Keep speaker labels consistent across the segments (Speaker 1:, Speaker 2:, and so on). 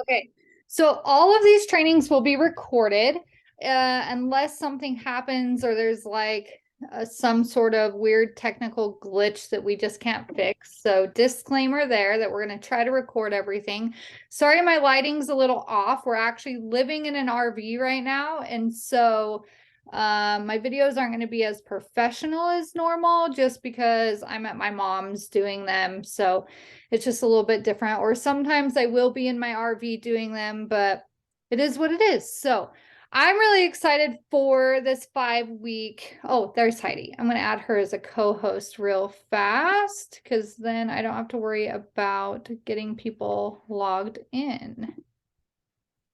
Speaker 1: Okay. So all of these trainings will be recorded, unless something happens or there's like some sort of weird technical glitch that we just can't fix. So disclaimer there that we're going to try to record everything. Sorry, my lighting's a little off. We're actually living in an RV right now. And so my videos aren't going to be as professional as normal just because I'm at my mom's doing them. So it's just a little bit different. Or sometimes I will be in my RV doing them, but it is what it is. So I'm really excited for this 5 week. Oh, there's Heidi. I'm going to add her as a co-host real fast because then I don't have to worry about getting people logged in.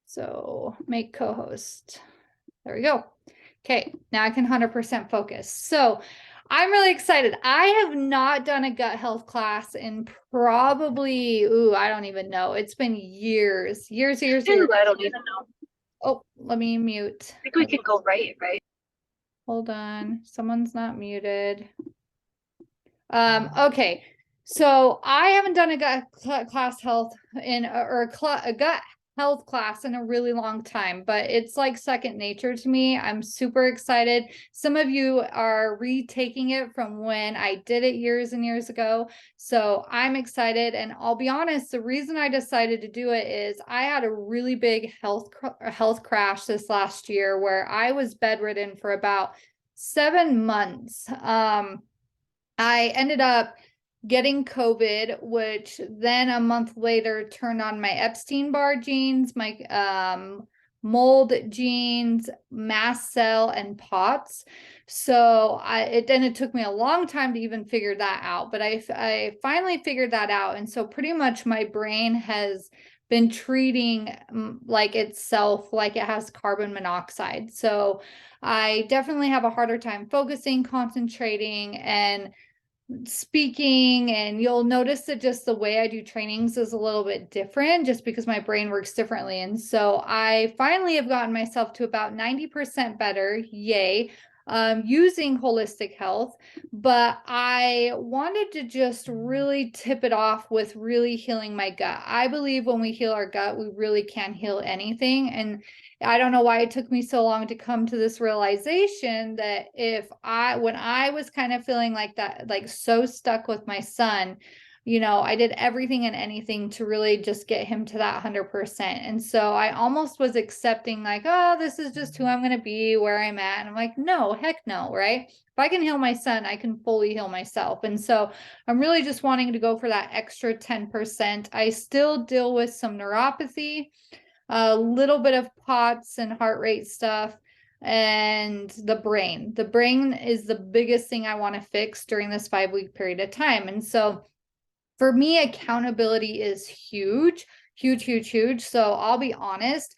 Speaker 1: So make co-host. There we go. Okay, now I can 100% focus. So I'm really excited. I have not done a gut health class in probably, I don't even know. It's been years.
Speaker 2: I don't even know.
Speaker 1: Oh, let me mute.
Speaker 2: I think we can go right?
Speaker 1: Hold on. Someone's not muted. Okay. So I haven't done a gut class health a gut health class in a really long time, but it's like second nature to me. I'm super excited. Some of you are retaking it from when I did it years and years ago. So I'm excited. And I'll be honest, the reason I decided to do it is I had a really big health crash this last year where I was bedridden for about 7 months. I ended up getting COVID, which then a month later turned on my Epstein-Barr genes, my mold genes, mast cell, and POTS. So it took me a long time to even figure that out, but I finally figured that out. And so pretty much my brain has been treating like itself like it has carbon monoxide. So I definitely have a harder time focusing, concentrating, and speaking. And you'll notice that just the way I do trainings is a little bit different just because my brain works differently. And so I finally have gotten myself to about 90% better. Yay. Using holistic health, but I wanted to just really tip it off with really healing my gut. I believe when we heal our gut, we really can heal anything. And I don't know why it took me so long to come to this realization that when I was kind of feeling like that, like so stuck with my son, I did everything and anything to really just get him to that 100%. And so I almost was accepting like, oh, this is just who I'm going to be, where I'm at. And I'm like, no, heck no, right? If I can heal my son, I can fully heal myself. And so I'm really just wanting to go for that extra 10%. I still deal with some neuropathy, a little bit of POTS and heart rate stuff, and the brain. The brain is the biggest thing I want to fix during this 5 week period of time. And so for me, accountability is huge, huge, huge, huge. So I'll be honest,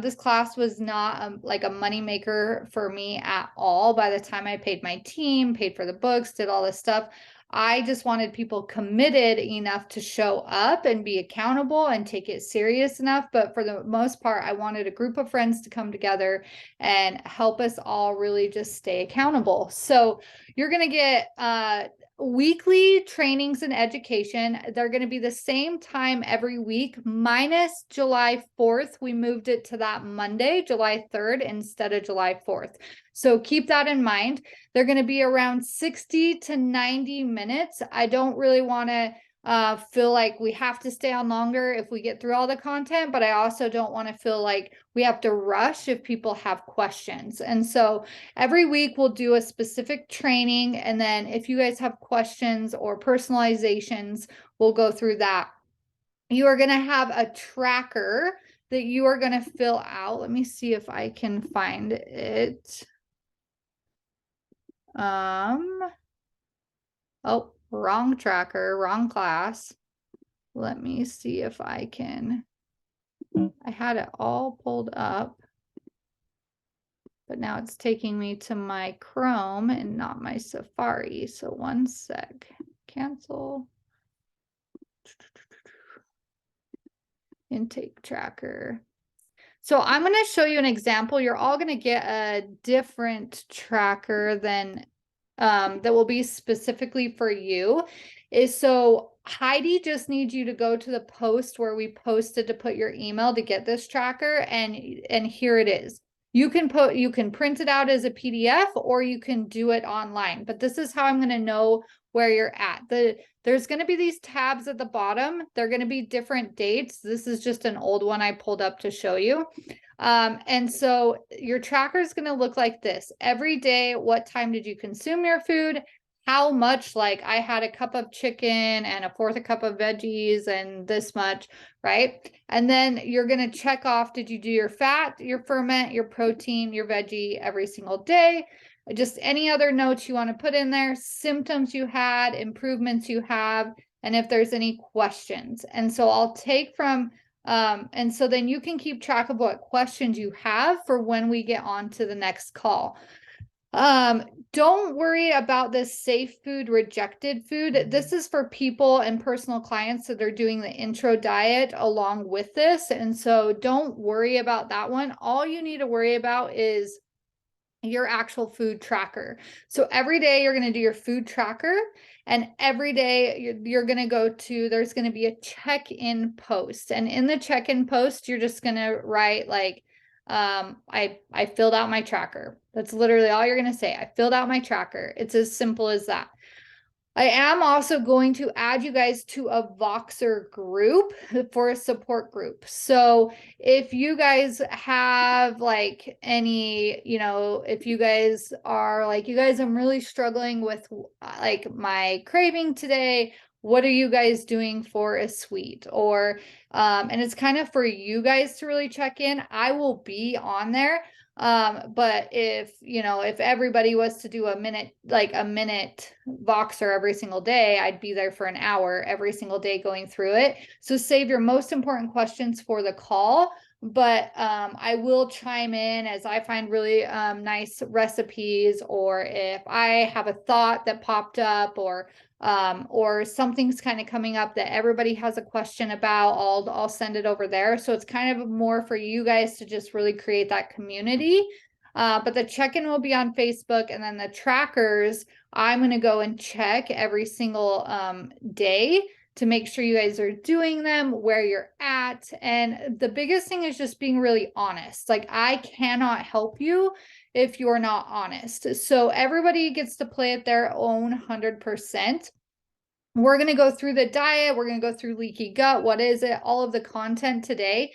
Speaker 1: this class was not like a money maker for me at all. By the time I paid my team, paid for the books, did all this stuff, I just wanted people committed enough to show up and be accountable and take it serious enough. But for the most part, I wanted a group of friends to come together and help us all really just stay accountable. So you're going to get weekly trainings and education. They're going to be the same time every week, minus July 4th. We moved it to that Monday, July 3rd, instead of July 4th. So keep that in mind. They're going to be around 60 to 90 minutes. I don't really want to feel like we have to stay on longer if we get through all the content, but I also don't want to feel like we have to rush if people have questions. And so every week we'll do a specific training, and then if you guys have questions or personalizations, we'll go through that. You are going to have a tracker that you are going to fill out. Let me see if I can find it. Oh, wrong tracker, wrong class. Let me see if I can. I had it all pulled up, but now it's taking me to my Chrome and not my Safari. So one sec. Cancel. Intake tracker. So I'm going to show you an example. You're all going to get a different tracker than that will be specifically for you. So Heidi just needs you to go to the post where we posted to put your email to get this tracker, and here it is. You can print it out as a PDF, or you can do it online, but this is how I'm going to know where you're at. There's going to be these tabs at the bottom. They're going to be different dates. This is just an old one I pulled up to show you. And so your tracker is going to look like this. Every day, what time did you consume your food? How much, like I had a cup of chicken and a fourth a cup of veggies and this much, right? And then you're going to check off, did you do your fat, your ferment, your protein, your veggie every single day? Just any other notes you want to put in there, symptoms you had, improvements you have, and if there's any questions. And so I'll take from, and so then you can keep track of what questions you have for when we get on to the next call. Don't worry about this safe food, rejected food. This is for people and personal clients that are doing the intro diet along with this. And so don't worry about that one. All you need to worry about is your actual food tracker. So every day you're going to do your food tracker, and every day you're going to go to, there's going to be a check-in post. And in the check-in post, you're just going to write like, I filled out my tracker. That's literally all you're going to say. I filled out my tracker. It's as simple as that. I am also going to add you guys to a Voxer group for a support group. So if you guys have like any, if you guys are like, you guys, I'm really struggling with like my craving today. What are you guys doing for a sweet? Or, and it's kind of for you guys to really check in. I will be on there. But if everybody was to do a minute Voxer every single day, I'd be there for an hour every single day going through it. So save your most important questions for the call. But I will chime in as I find really nice recipes, or if I have a thought that popped up, or something's kind of coming up that everybody has a question about, I'll send it over there. So it's kind of more for you guys to just really create that community. But the check-in will be on Facebook, and then the trackers, I'm going to go and check every single day to make sure you guys are doing them, where you're at. And the biggest thing is just being really honest. Like, I cannot help you if you're not honest. So everybody gets to play at their own 100%. We're going to go through the diet. We're going to go through leaky gut. What is it? All of the content today.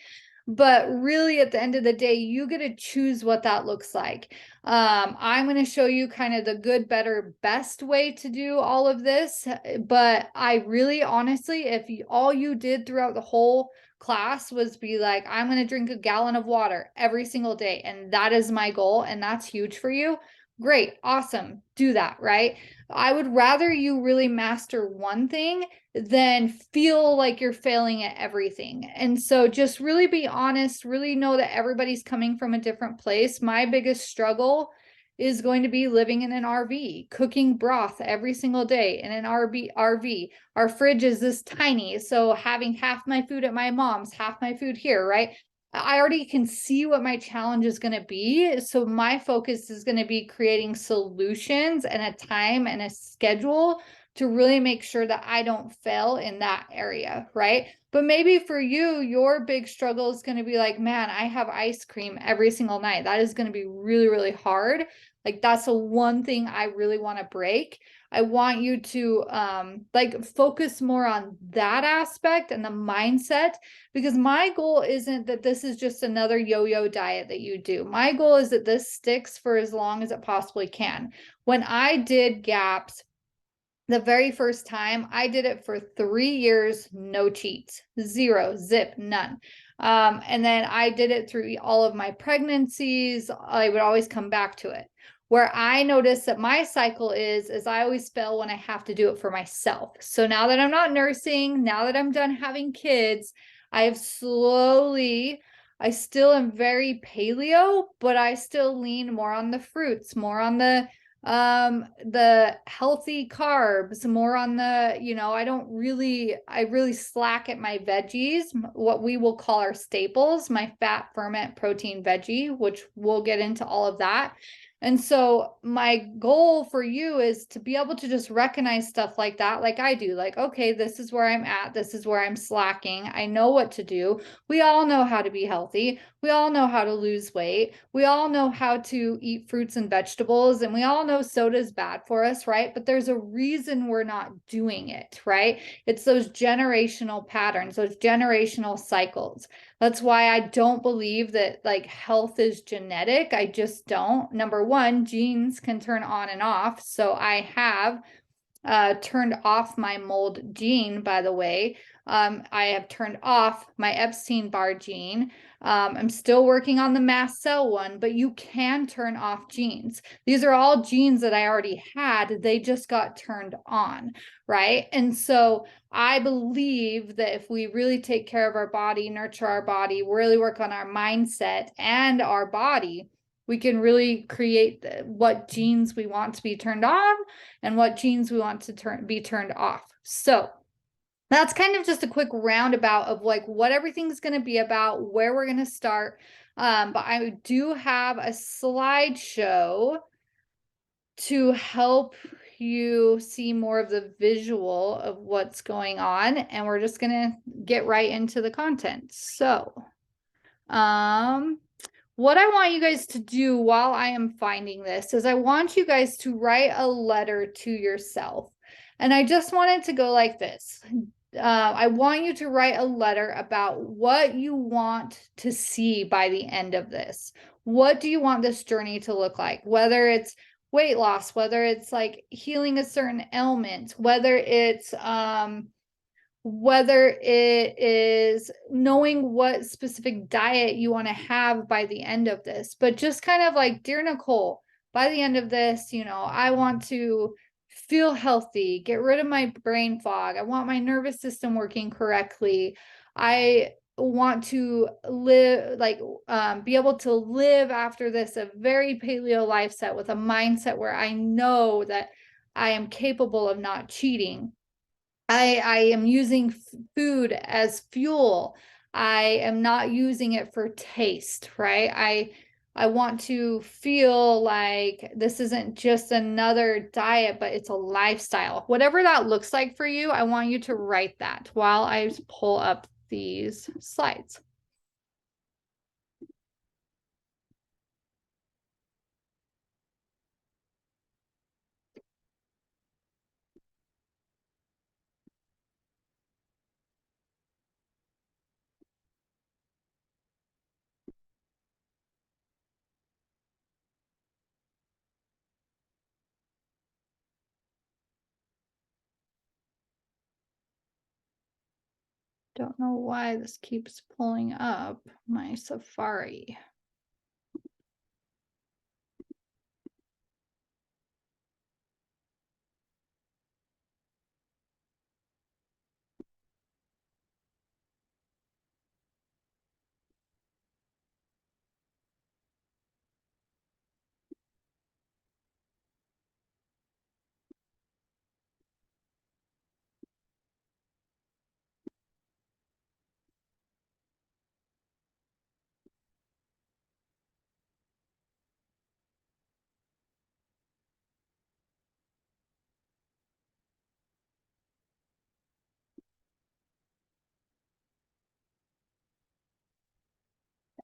Speaker 1: But really, at the end of the day, you get to choose what that looks like. I'm going to show you kind of the good, better, best way to do all of this. But I really, honestly, if all you did throughout the whole class was be like, I'm going to drink a gallon of water every single day, and that is my goal, and that's huge for you, great, awesome, do that, right? I would rather you really master one thing than feel like you're failing at everything. And so just really be honest, really know that everybody's coming from a different place. My biggest struggle is going to be living in an RV, cooking broth every single day in an RV. Our fridge is this tiny, so having half my food at my mom's, half my food here, right? I already can see what my challenge is going to be. So my focus is going to be creating solutions and a time and a schedule to really make sure that I don't fail in that area, right? But maybe for you, your big struggle is going to be like, man, I have ice cream every single night. That is going to be really, really hard. Like, that's the one thing I really want to break. I want you to focus more on that aspect and the mindset, because my goal isn't that this is just another yo-yo diet that you do. My goal is that this sticks for as long as it possibly can. When I did GAPS, the very first time, I did it for 3 years, no cheats, zero, zip, none. And then I did it through all of my pregnancies. I would always come back to it. Where I noticed that my cycle is I always fail when I have to do it for myself. So now that I'm not nursing, now that I'm done having kids, I still am very paleo, but I still lean more on the fruits, more on the healthy carbs, more on the, I really slack at my veggies, what we will call our staples, my fat, ferment, protein, veggie, which we'll get into all of that. And so my goal for you is to be able to just recognize stuff like that, like I do, like, okay, this is where I'm at. This is where I'm slacking. I know what to do. We all know how to be healthy. We all know how to lose weight. We all know how to eat fruits and vegetables. And we all know soda is bad for us, right? But there's a reason we're not doing it, right? It's those generational patterns, those generational cycles. That's why I don't believe that like health is genetic. I just don't. Number one, genes can turn on and off. So I have turned off my mold gene, by the way. I have turned off my Epstein-Barr gene. I'm still working on the mast cell one, but you can turn off genes. These are all genes that I already had. They just got turned on, right? And so I believe that if we really take care of our body, nurture our body, really work on our mindset and our body, we can really create what genes we want to be turned on and what genes we want to be turned off. So that's kind of just a quick roundabout of like what everything's going to be about, where we're going to start. But I do have a slideshow to help you see more of the visual of what's going on, and we're just going to get right into the content. So, what I want you guys to do while I am finding this is I want you guys to write a letter to yourself. And I just wanted to go like this. I want you to write a letter about what you want to see by the end of this. What do you want this journey to look like? Whether it's weight loss, whether it's like healing a certain ailment, whether it is knowing what specific diet you want to have by the end of this, but just kind of like, dear Nicole, by the end of this, I want to feel healthy, get rid of my brain fog. I want my nervous system working correctly. I want to live be able to live after this a very paleo lifestyle with a mindset where I know that I am capable of not cheating. I am using food as fuel. I am not using it for taste, right? I want to feel like this isn't just another diet, but it's a lifestyle. Whatever that looks like for you, I want you to write that while I pull up these slides. Don't know why this keeps pulling up my Safari.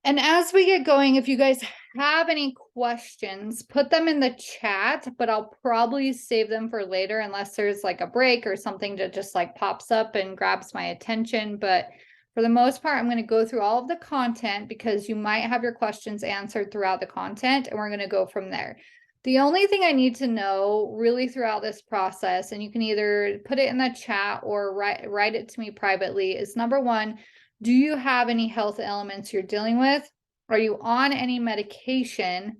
Speaker 1: And as we get going, if you guys have any questions, put them in the chat, but I'll probably save them for later unless there's like a break or something that just like pops up and grabs my attention. But for the most part, I'm going to go through all of the content because you might have your questions answered throughout the content, and we're going to go from there. The only thing I need to know really throughout this process, and you can either put it in the chat or write it to me privately, is number one, do you have any health elements you're dealing with? Are you on any medication?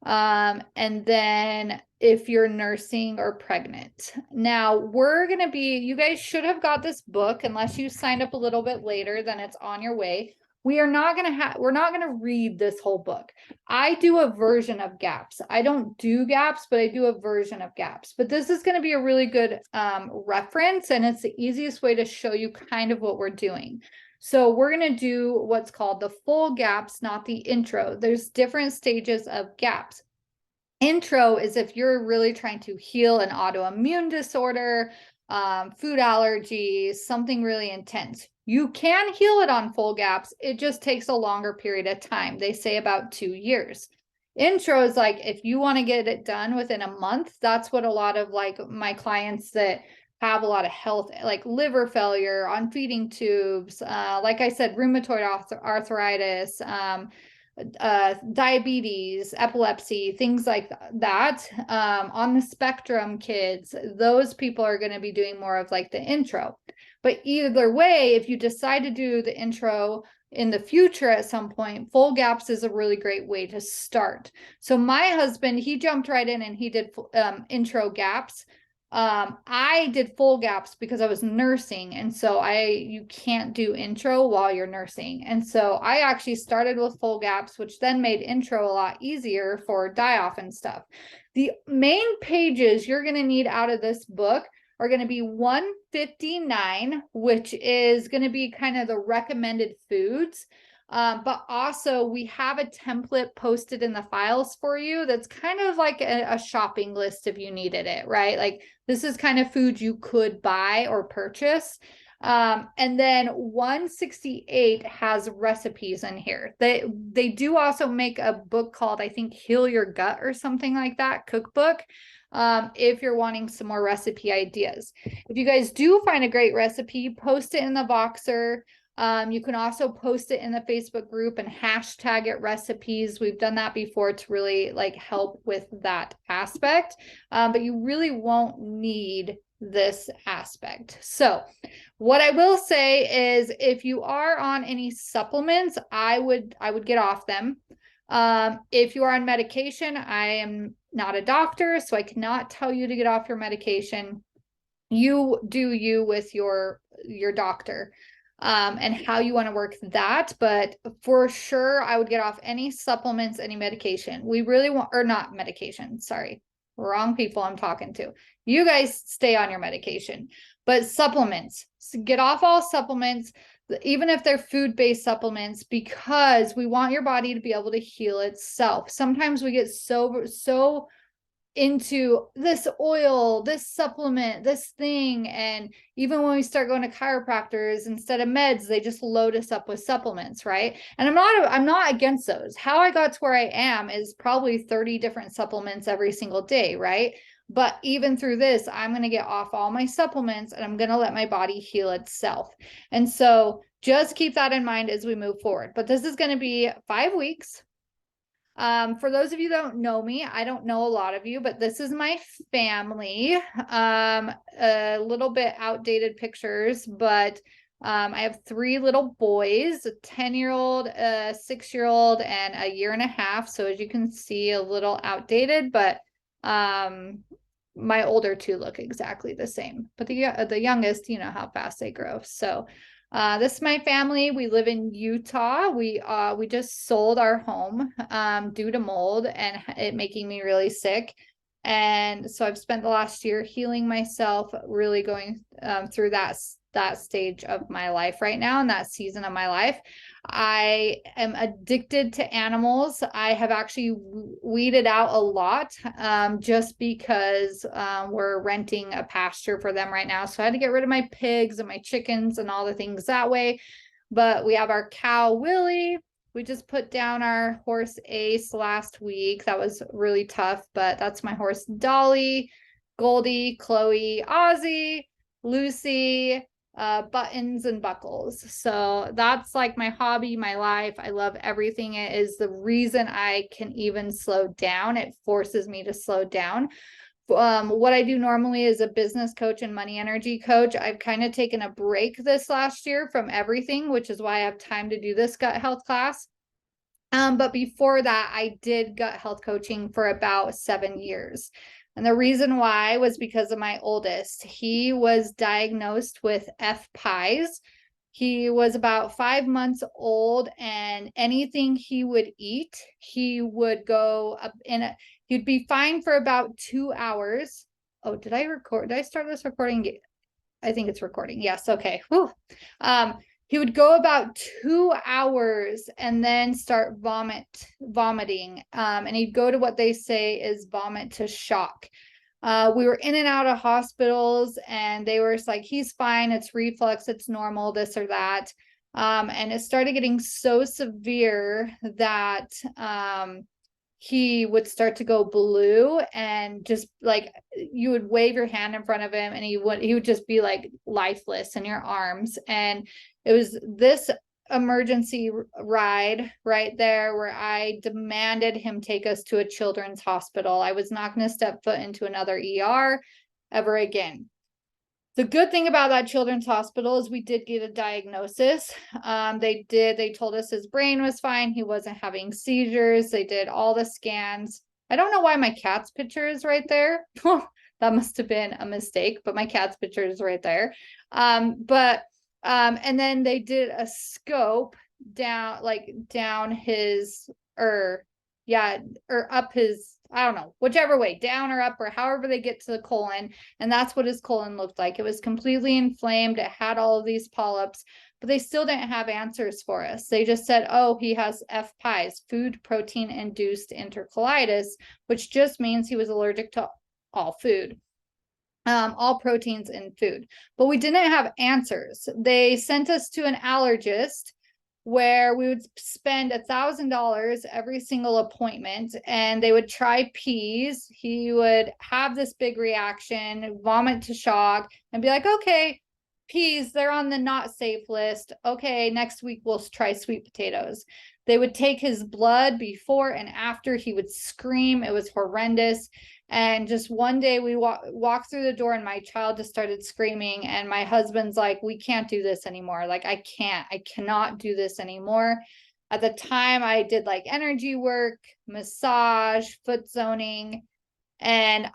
Speaker 1: And then if you're nursing or pregnant. Now we're going to you guys should have got this book unless you signed up a little bit later, then it's on your way. We're not going to read this whole book. I do a version of GAPS. I don't do GAPS, but I do a version of GAPS. But this is going to be a really good reference, and it's the easiest way to show you kind of what we're doing. So we're going to do what's called the full GAPS, not the intro. There's different stages of GAPS. Intro is if you're really trying to heal an autoimmune disorder, food allergies, something really intense. You can heal it on full gaps. It just takes a longer period of time. They say about 2 years. Intro is like, if you want to get it done within a month, that's what a lot of like my clients that have a lot of health, like liver failure, on feeding tubes, like I said, rheumatoid arthritis, diabetes, epilepsy, things like that, on the spectrum kids, those people are going to be doing more of like the intro. But either way, if you decide to do the intro in the future at some point, full gaps is a really great way to start. So my husband, he jumped right in and he did intro gaps. I did full gaps because I was nursing, and so you can't do intro while you're nursing. And so I actually started with full gaps, which then made intro a lot easier for die-off and stuff. The main pages you're going to need out of this book are going to be 159, which is going to be kind of the recommended foods. But also we have a template posted in the files for you that's kind of like a shopping list if you needed it, right? Like this is kind of food you could buy or purchase. And then 168 has recipes in here. They do also make a book called, I think, Heal Your Gut or something like that, cookbook. If you're wanting some more recipe ideas. If you guys do find a great recipe, post it in the Voxer. You can also post it in the Facebook group and hashtag it recipes. We've done that before to really like help with that aspect. But you really won't need this aspect. So what I will say is if you are on any supplements, I would get off them. If you are on medication, I am not a doctor, so I cannot tell you to get off your medication. You do you with your doctor, and how you want to work that. But for sure, I would get off any supplements, any medication. We really want, or not medication, sorry, wrong people I'm talking to. You guys stay on your medication, but supplements, so get off all supplements, even if they're food-based supplements, because we want your body to be able to heal itself. Sometimes we get so into this oil, this supplement, this thing. And even when we start going to chiropractors, instead of meds, they just load us up with supplements, right? And I'm not against those. How I got to where I am is probably 30 different supplements every single day, right? But even through this, I'm going to get off all my supplements and I'm going to let my body heal itself. And so just keep that in mind as we move forward. But this is going to be 5 weeks. For those of you that don't know me, I don't know a lot of you, but this is my family. A little bit outdated pictures, but I have 3 little boys, a 10-year-old, a 6-year-old, and a 1.5 years. So as you can see, a little outdated, but my older 2 look exactly the same. But the youngest, you know how fast they grow. So this is my family. We live in Utah. We just sold our home due to mold and it making me really sick. And so I've spent the last year healing myself, really going through that stage of my life right now, and that season of my life. I am addicted to animals. I have actually weeded out a lot just because we're renting a pasture for them right now. So I had to get rid of my pigs and my chickens and all the things that way. But we have our cow, Willie. We just put down our horse Ace last week. That was really tough, but that's my horse Dolly, Goldie, Chloe, Ozzy, Lucy, Buttons and Buckles. So that's like my hobby, my life. I love everything. It is the reason I can even slow down. It forces me to slow down. What I do normally is a business coach and money energy coach. I've kind of taken a break this last year from everything, which is why I have time to do this gut health class. But before that, I did gut health coaching for about 7 years. And the reason why was because of my oldest. He was diagnosed with FPIES. He was about 5 months old, and anything he would eat, he would go up he'd be fine for about 2 hours. Oh, did I record? Did I start this recording? I think it's recording. Yes. Okay. Whew. He would go about 2 hours and then start vomiting. And he'd go to what they say is vomit to shock. We were in and out of hospitals, and they were like, he's fine, it's reflux, it's normal, this or that. And it started getting so severe that he would start to go blue, and just like you would wave your hand in front of him and he would just be like lifeless in your arms. And it was this emergency ride right there where I demanded him take us to a children's hospital. I was not going to step foot into another ER ever again. The good thing about that children's hospital is we did get a diagnosis. They told us his brain was fine. He wasn't having seizures. They did all the scans. I don't know why my cat's picture is right there. That must have been a mistake, but my cat's picture is right there. And then they did a scope down his, or up his, I don't know, whichever way, down or up, or however they get to the colon. And that's what his colon looked like. It was completely inflamed. It had all of these polyps, but they still didn't have answers for us. They just said, oh, he has FPIES, food protein induced enterocolitis, which just means he was allergic to all food. All proteins in food, but we didn't have answers. They sent us to an allergist where we would spend $1,000 every single appointment, and they would try peas. He would have this big reaction, vomit to shock, and be like, okay, peas, they're on the not safe list. Okay, next week we'll try sweet potatoes. They would take his blood before and after. He would scream. It was horrendous. And just one day we walked through the door and my child just started screaming, and my husband's like, we can't do this anymore. Like, I cannot do this anymore. At the time I did like energy work, massage, foot zoning. And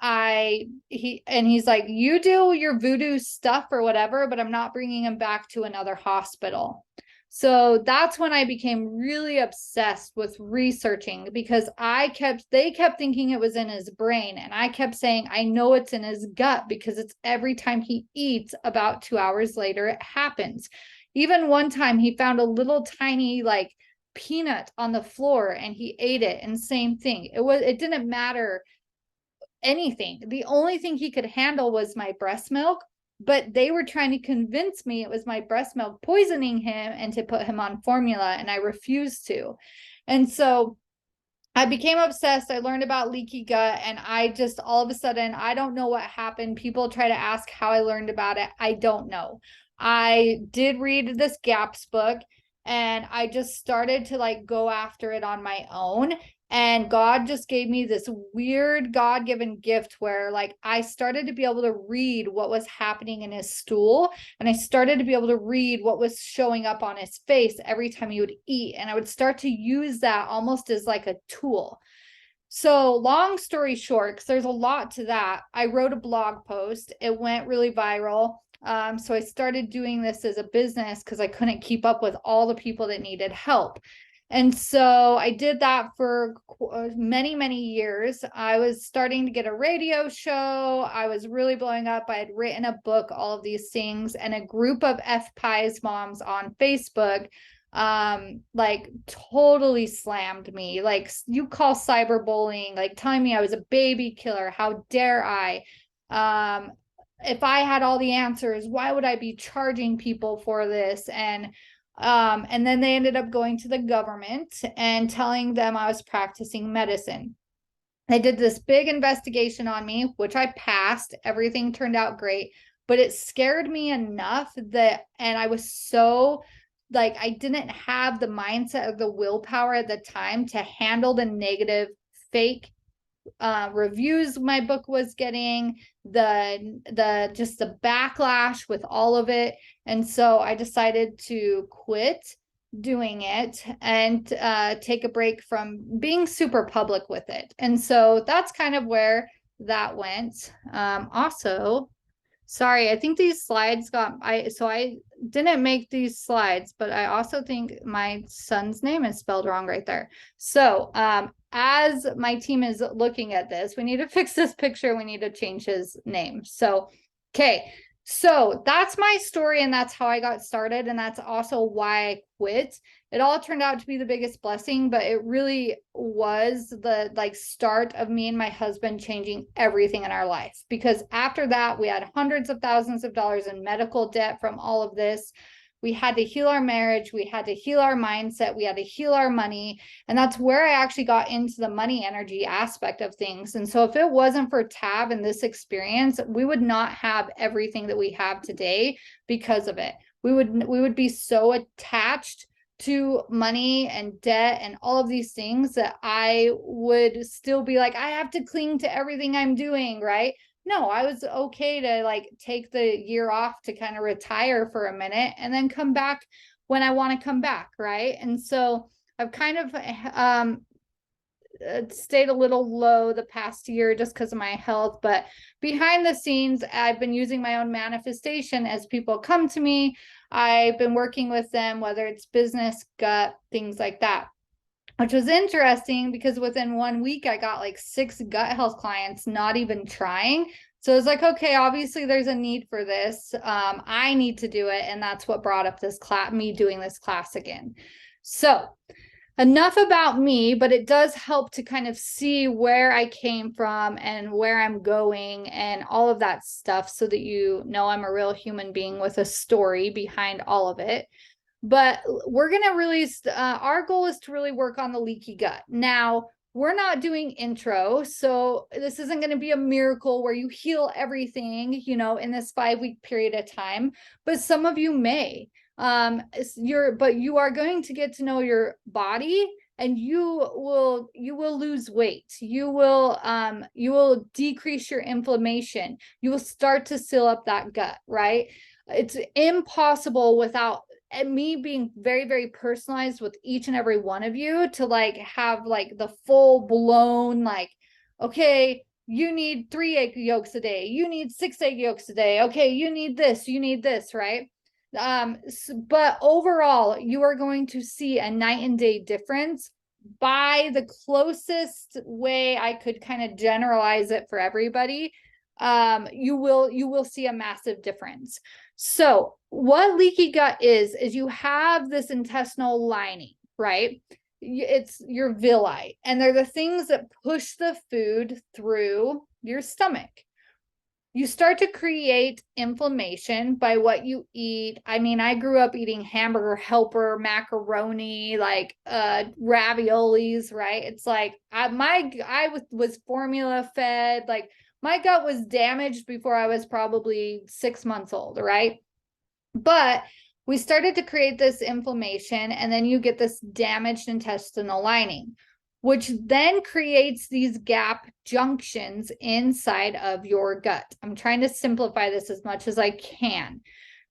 Speaker 1: he's like, you do your voodoo stuff or whatever, but I'm not bringing him back to another hospital. So that's when I became really obsessed with researching, because they kept thinking it was in his brain. And I kept saying, I know it's in his gut, because it's every time he eats, about 2 hours later, it happens. Even one time he found a little tiny like peanut on the floor and he ate it, and same thing. It didn't matter anything. The only thing he could handle was my breast milk. But they were trying to convince me it was my breast milk poisoning him and to put him on formula, and I refused to. And so I became obsessed. I learned about leaky gut, and I just, all of a sudden, I don't know what happened. People try to ask how I learned about it. I don't know. I did read this GAPS book, and I just started to like go after it on my own. And God just gave me this weird God-given gift where like I started to be able to read what was happening in his stool, and I started to be able to read what was showing up on his face every time he would eat. And I would start to use that almost as like a tool. So long story short, because there's a lot to that, I wrote a blog post. It went really viral. So I started doing this as a business because I couldn't keep up with all the people that needed help. And so I did that for many, many years. I was starting to get a radio show. I was really blowing up. I had written a book, all of these things, and a group of FPIES moms on Facebook like totally slammed me. Like, you call cyberbullying, like telling me I was a baby killer. How dare I? If I had all the answers, why would I be charging people for this? And then they ended up going to the government and telling them I was practicing medicine. They did this big investigation on me, which I passed. Everything turned out great, but it scared me enough and I was so like, I didn't have the mindset or the willpower at the time to handle the negative fake reviews my book was getting, just the backlash with all of it. And so I decided to quit doing it and take a break from being super public with it. And so that's kind of where that went. Also, sorry, I think these slides I didn't make these slides, but I also think my son's name is spelled wrong right there. So as my team is looking at this, we need to fix this picture. We need to change his name. So, okay. So that's my story, and that's how I got started, and that's also why I quit. It all turned out to be the biggest blessing, but it really was the like start of me and my husband changing everything in our life, because after that we had hundreds of thousands of dollars in medical debt from all of this. We had to heal our marriage, we had to heal our mindset, we had to heal our money. And that's where I actually got into the money energy aspect of things. And so if it wasn't for Tab and this experience, we would not have everything that we have today because of it. We would be so attached to money and debt and all of these things that I would still be like, I have to cling to everything I'm doing, right? No, I was okay to like take the year off to kind of retire for a minute and then come back when I want to come back, right? And so I've kind of stayed a little low the past year just because of my health, but behind the scenes, I've been using my own manifestation as people come to me. I've been working with them, whether it's business, gut, things like that, which was interesting because within 1 week, I got like 6 gut health clients, not even trying. So it's like, okay, obviously there's a need for this. I need to do it. And that's what brought up this class, me doing this class again. So enough about me, but it does help to kind of see where I came from and where I'm going and all of that stuff so that you know I'm a real human being with a story behind all of it. But we're going to release, our goal is to really work on the leaky gut. Now, we're not doing intro, so this isn't going to be a miracle where you heal everything, you know, in this 5-week period of time, but some of you may. But you are going to get to know your body, and you will lose weight. You will decrease your inflammation. You will start to seal up that gut, right? It's impossible without me being very, very personalized with each and every one of you to like have like the full blown, like, okay, you need 3 egg yolks a day. You need 6 egg yolks a day. Okay, you need this, right? But overall, you are going to see a night and day difference. By the closest way I could kind of generalize it for everybody, you will see a massive difference. So what leaky gut is you have this intestinal lining, right? It's your villi, and they're the things that push the food through your stomach. You start to create inflammation by what you eat. I mean, I grew up eating hamburger helper, macaroni, like raviolis, right? It's like I was formula fed, like my gut was damaged before I was probably 6 months old, right? But we started to create this inflammation, and then you get this damaged intestinal lining, which then creates these gap junctions inside of your gut. I'm trying to simplify this as much as I can.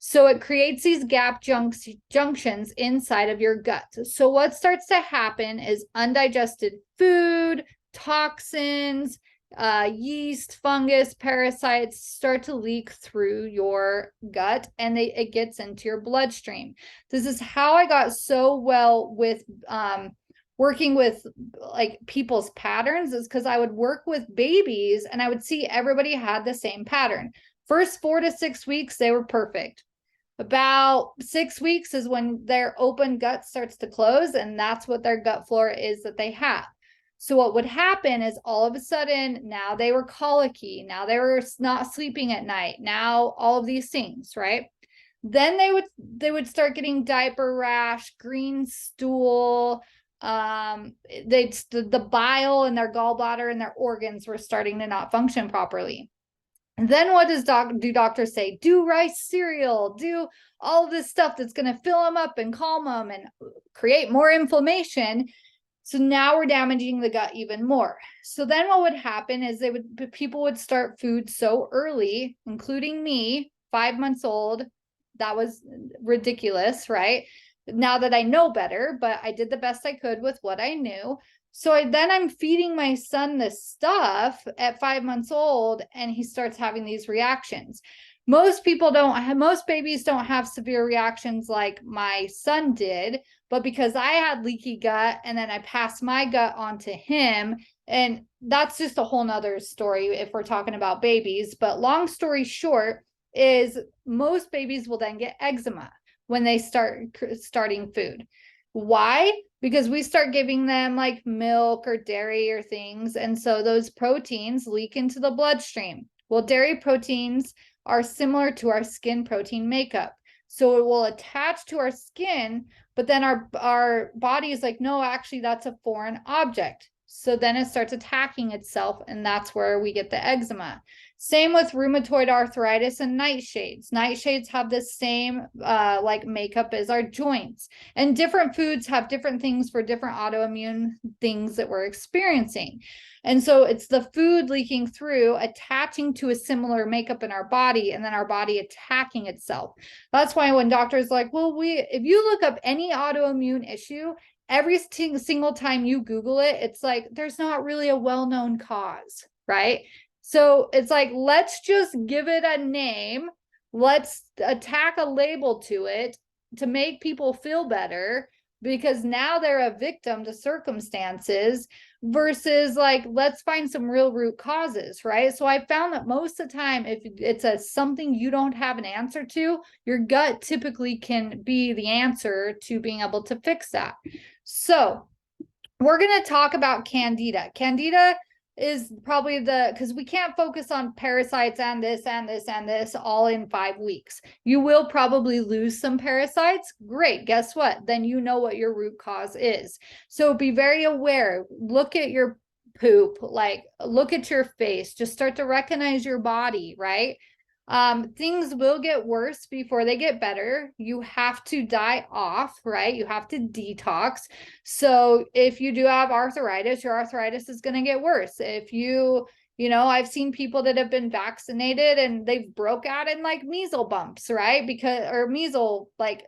Speaker 1: So it creates these gap junctions inside of your gut. So what starts to happen is undigested food, toxins, yeast, fungus, parasites start to leak through your gut, and it gets into your bloodstream. This is how I got so well with working with like people's patterns, is because I would work with babies and I would see everybody had the same pattern. First 4 to 6 weeks, they were perfect. About 6 weeks is when their open gut starts to close, and that's what their gut flora is that they have. So what would happen is all of a sudden, now they were colicky, now they were not sleeping at night, now all of these things, right? Then they would start getting diaper rash, green stool, the bile in their gallbladder and their organs were starting to not function properly. And then what does doctors say? Do rice cereal, do all of this stuff that's going to fill them up and calm them and create more inflammation. So now we're damaging the gut even more. So then what would happen is people would start food so early, including me, 5 months old. That was ridiculous, right? Now that I know better, but I did the best I could with what I knew. So I'm feeding my son this stuff at 5 months old, and he starts having these reactions. Most babies don't have severe reactions like my son did, but because I had leaky gut and then I passed my gut on to him, and that's just a whole nother story if we're talking about babies. But long story short is most babies will then get eczema when they starting food. Why? Because we start giving them like milk or dairy or things, and so those proteins leak into the bloodstream. Well, dairy proteins are similar to our skin protein makeup, so it will attach to our skin, but then our body is like, no, actually that's a foreign object. So then it starts attacking itself, and that's where we get the eczema. Same with rheumatoid arthritis and nightshades. Nightshades have the same like makeup as our joints, and different foods have different things for different autoimmune things that we're experiencing. And so it's the food leaking through, attaching to a similar makeup in our body, and then our body attacking itself. That's why when doctors like, well, if you look up any autoimmune issue, every single time you Google it, it's like, there's not really a well-known cause, right? So it's like, let's just give it a name. Let's attack a label to it to make people feel better, because now they're a victim to circumstances, versus like, let's find some real root causes, right? So I found that most of the time, if it's something you don't have an answer to, your gut typically can be the answer to being able to fix that. So we're going to talk about Candida. Candida is probably because we can't focus on parasites and this and this and this all in 5 weeks. You will probably lose some parasites. Great. Guess what? Then you know what your root cause is. So be very aware. Look at your poop, like look at your face, just start to recognize your body, right? Things will get worse before they get better. You have to die off, right? You have to detox. So if you do have arthritis, your arthritis is going to get worse. If I've seen people that have been vaccinated and they've broke out in like measles bumps, right? Or measles, like,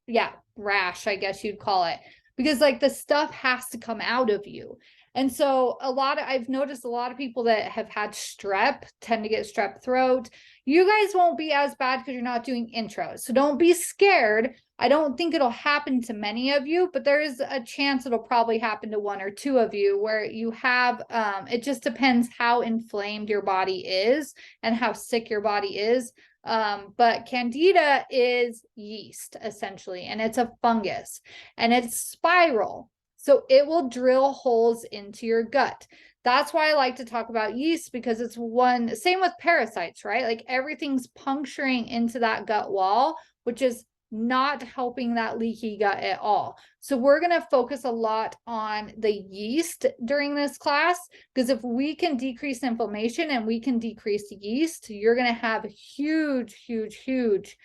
Speaker 1: yeah, rash, I guess you'd call it, because like the stuff has to come out of you. And so I've noticed a lot of people that have had strep tend to get strep throat. You guys won't be as bad because you're not doing intros. So don't be scared. I don't think it'll happen to many of you, but there is a chance it'll probably happen to 1 or 2 of you where you have, it just depends how inflamed your body is and how sick your body is. But Candida is yeast essentially, and it's a fungus, and it's spiral. So it will drill holes into your gut. That's why I like to talk about yeast, because it's same with parasites, right? Like everything's puncturing into that gut wall, which is not helping that leaky gut at all. So we're going to focus a lot on the yeast during this class, because if we can decrease inflammation and we can decrease yeast, you're going to have huge, huge, huge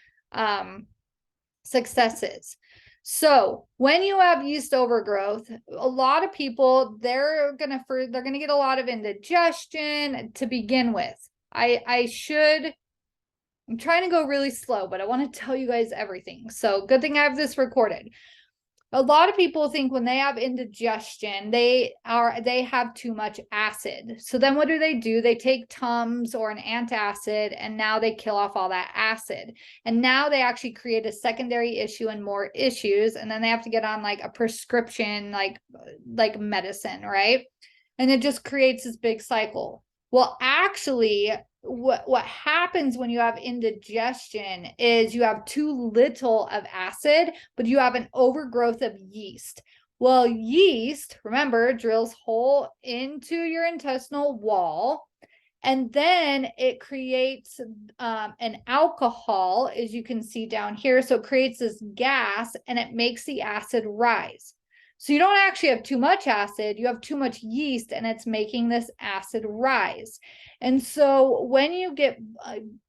Speaker 1: successes. So when you have yeast overgrowth, a lot of people, they're gonna get a lot of indigestion to begin with. I'm trying to go really slow, but I want to tell you guys everything. So good thing I have this recorded. A lot of people think when they have indigestion, they have too much acid. So then what do? They take Tums or an antacid, and now they kill off all that acid. And now they actually create a secondary issue and more issues. And then they have to get on like a prescription, like medicine, right? And it just creates this big cycle. Well, actually, what happens when you have indigestion is you have too little of acid, but you have an overgrowth of yeast. Well, yeast, remember, drills hole into your intestinal wall, and then it creates an alcohol, as you can see down here. So it creates this gas, and it makes the acid rise. So you don't actually have too much acid, you have too much yeast, and it's making this acid rise. And so when you get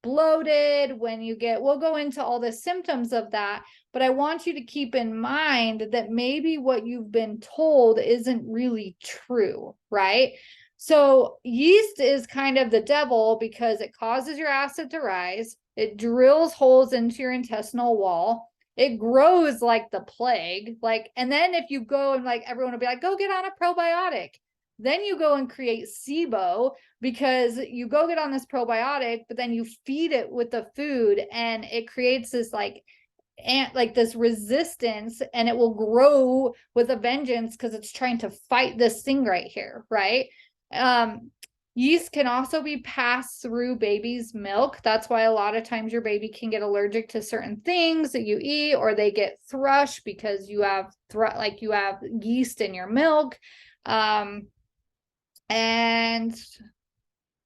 Speaker 1: bloated, we'll go into all the symptoms of that, but I want you to keep in mind that maybe what you've been told isn't really true, right? So yeast is kind of the devil, because it causes your acid to rise. It drills holes into your intestinal wall. It grows like the plague. And then if you go and everyone will be like, go get on a probiotic. Then you go and create SIBO, because you go get on this probiotic, but then you feed it with the food, and it creates this this resistance, and it will grow with a vengeance because it's trying to fight this thing right here, right? Yeast can also be passed through baby's milk. That's why a lot of times your baby can get allergic to certain things that you eat, or they get thrush because you have you have yeast in your milk. And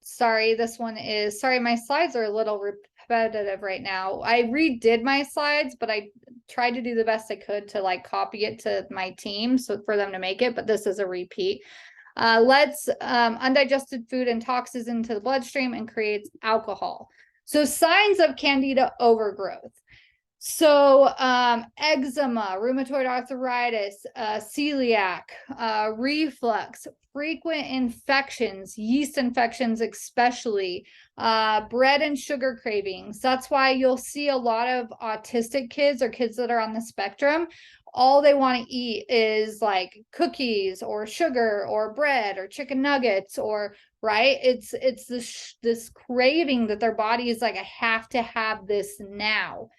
Speaker 1: sorry, my slides are a little repetitive right now. I redid my slides, but I tried to do the best I could to like copy it to my team so for them to make it, but this is a repeat. Lets undigested food and toxins into the bloodstream and creates alcohol. So signs of candida overgrowth. So eczema, rheumatoid arthritis, celiac, reflux, frequent infections, yeast infections especially, bread and sugar cravings. That's why you'll see a lot of autistic kids or kids that are on the spectrum. All they want to eat is like cookies or sugar or bread or chicken nuggets, or right. It's this craving that their body is like, I have to have this now.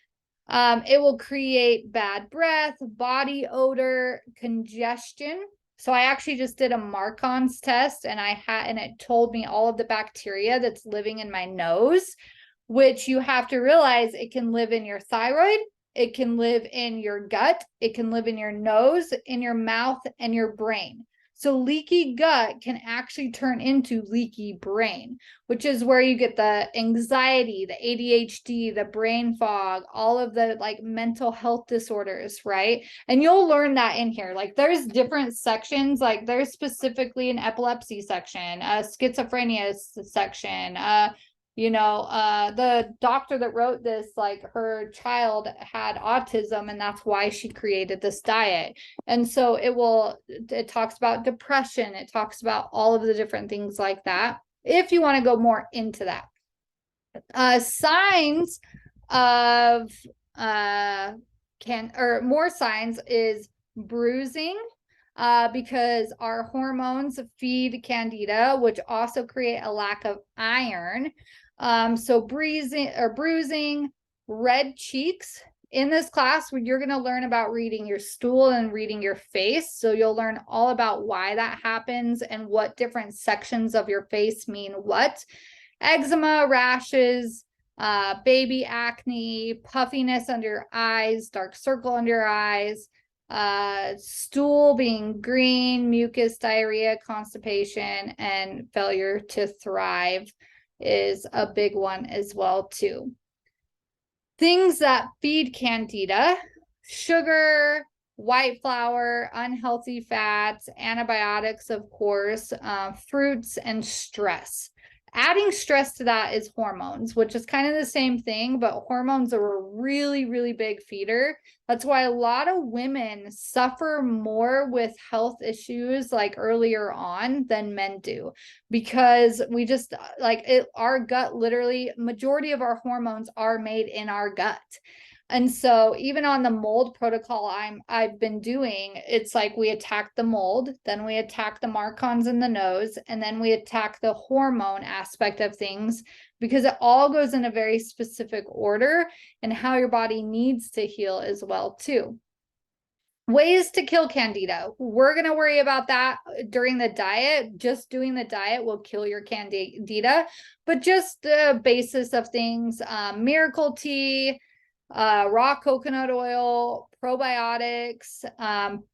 Speaker 1: It will create bad breath, body odor, congestion. So I actually just did a Marcon's test, and it told me all of the bacteria that's living in my nose, which you have to realize it can live in your thyroid, it can live in your gut, it can live in your nose, in your mouth, and your brain. So leaky gut can actually turn into leaky brain, which is where you get the anxiety, the ADHD, the brain fog, all of the like mental health disorders, right? And you'll learn that in here. Like there's different sections, like there's specifically an epilepsy section, a schizophrenia section, the doctor that wrote this, like her child had autism, and that's why she created this diet. And so it talks about depression, it talks about all of the different things like that, if you want to go more into that. Signs of more signs is bruising, because our hormones feed candida, which also create a lack of iron. So bruising, red cheeks. In this class, you're going to learn about reading your stool and reading your face. So you'll learn all about why that happens and what different sections of your face mean what. Eczema, rashes, baby acne, puffiness under your eyes, dark circle under your eyes, stool being green, mucus, diarrhea, constipation, and failure to thrive is a big one as well too. Things that feed candida: sugar, white flour, unhealthy fats, antibiotics, of course, fruits, and stress. Adding stress to that is hormones, which is kind of the same thing, but hormones are a really, really big feeder. That's why a lot of women suffer more with health issues like earlier on than men do, because we just our gut, literally majority of our hormones are made in our gut. And so even on the mold protocol I've been doing, it's like we attack the mold, then we attack the Marcons in the nose, and then we attack the hormone aspect of things, because it all goes in a very specific order and how your body needs to heal as well too. Ways to kill candida. We're going to worry about that during the diet. Just doing the diet will kill your candida, but just the basis of things, miracle tea, raw coconut oil, probiotics,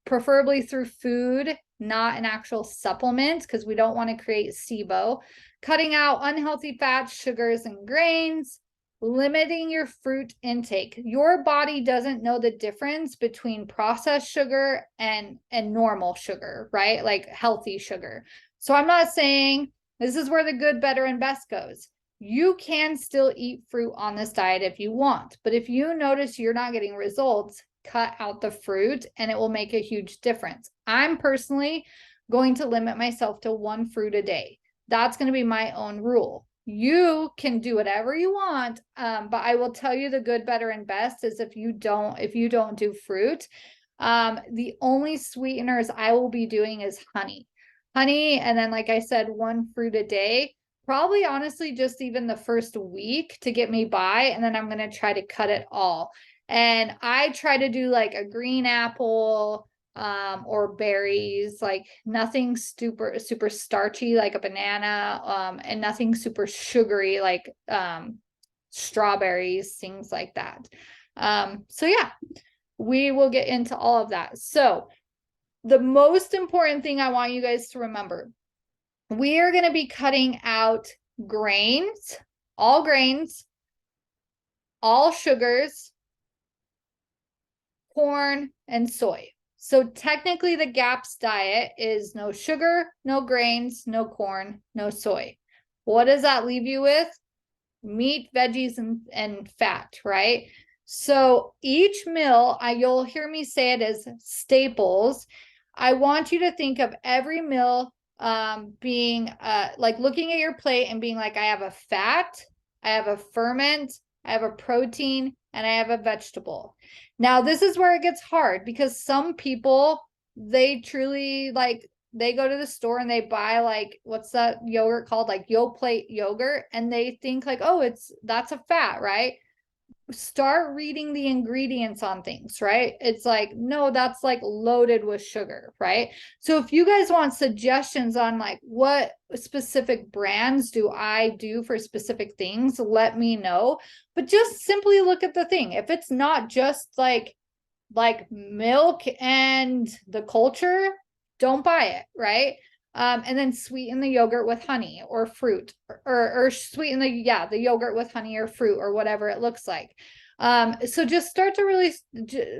Speaker 1: preferably through food, not an actual supplement, because we don't want to create SIBO. Cutting out unhealthy fats, sugars, and grains. Limiting your fruit intake. Your body doesn't know the difference between processed sugar and normal sugar, right? Like healthy sugar. So I'm not saying this is where the good, better, and best goes. You can still eat fruit on this diet if you want, but if you notice you're not getting results, cut out the fruit and it will make a huge difference. I'm personally going to limit myself to 1 fruit a day. That's going to be my own rule. You can do whatever you want, but I will tell you the good, better, and best is if you don't do fruit, the only sweeteners I will be doing is honey, and then like I said, 1 fruit a day. Probably honestly just even the first week to get me by, and then I'm going to try to cut it all. And I try to do like a green apple, or berries, like nothing super starchy like a banana, and nothing super sugary like strawberries, things like that. So yeah, we will get into all of that. So the most important thing I want you guys to remember, we are going to be cutting out grains, all sugars, corn, and soy. So technically the GAPS diet is no sugar, no grains, no corn, no soy. What does that leave you with? Meat, veggies, and fat, right? So each meal, you'll hear me say it as staples. I want you to think of every meal being like looking at your plate and being like, I have a fat, I have a ferment, I have a protein, and I have a vegetable. Now, this is where it gets hard because some people, they truly like, they go to the store and they buy like, what's that yogurt called? Like Yoplait yogurt. And they think like, oh, that's a fat, right? Start reading the ingredients on things, right? It's like, no, that's like loaded with sugar, right? So if you guys want suggestions on like what specific brands do I do for specific things, let me know. But just simply look at the thing. If it's not just like milk and the culture, don't buy it, right? And then sweeten the yogurt with honey or fruit, or sweeten the yogurt with honey or fruit or whatever it looks like. So just start to really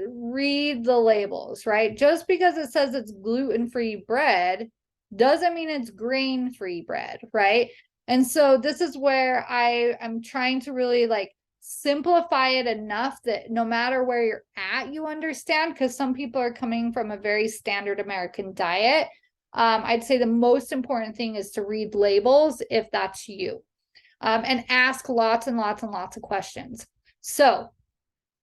Speaker 1: read the labels, right? Just because it says it's gluten-free bread doesn't mean it's grain-free bread, right? And so this is where I am trying to really like simplify it enough that no matter where you're at, you understand, because some people are coming from a very standard American diet. I'd say the most important thing is to read labels if that's you, and ask lots and lots and lots of questions. So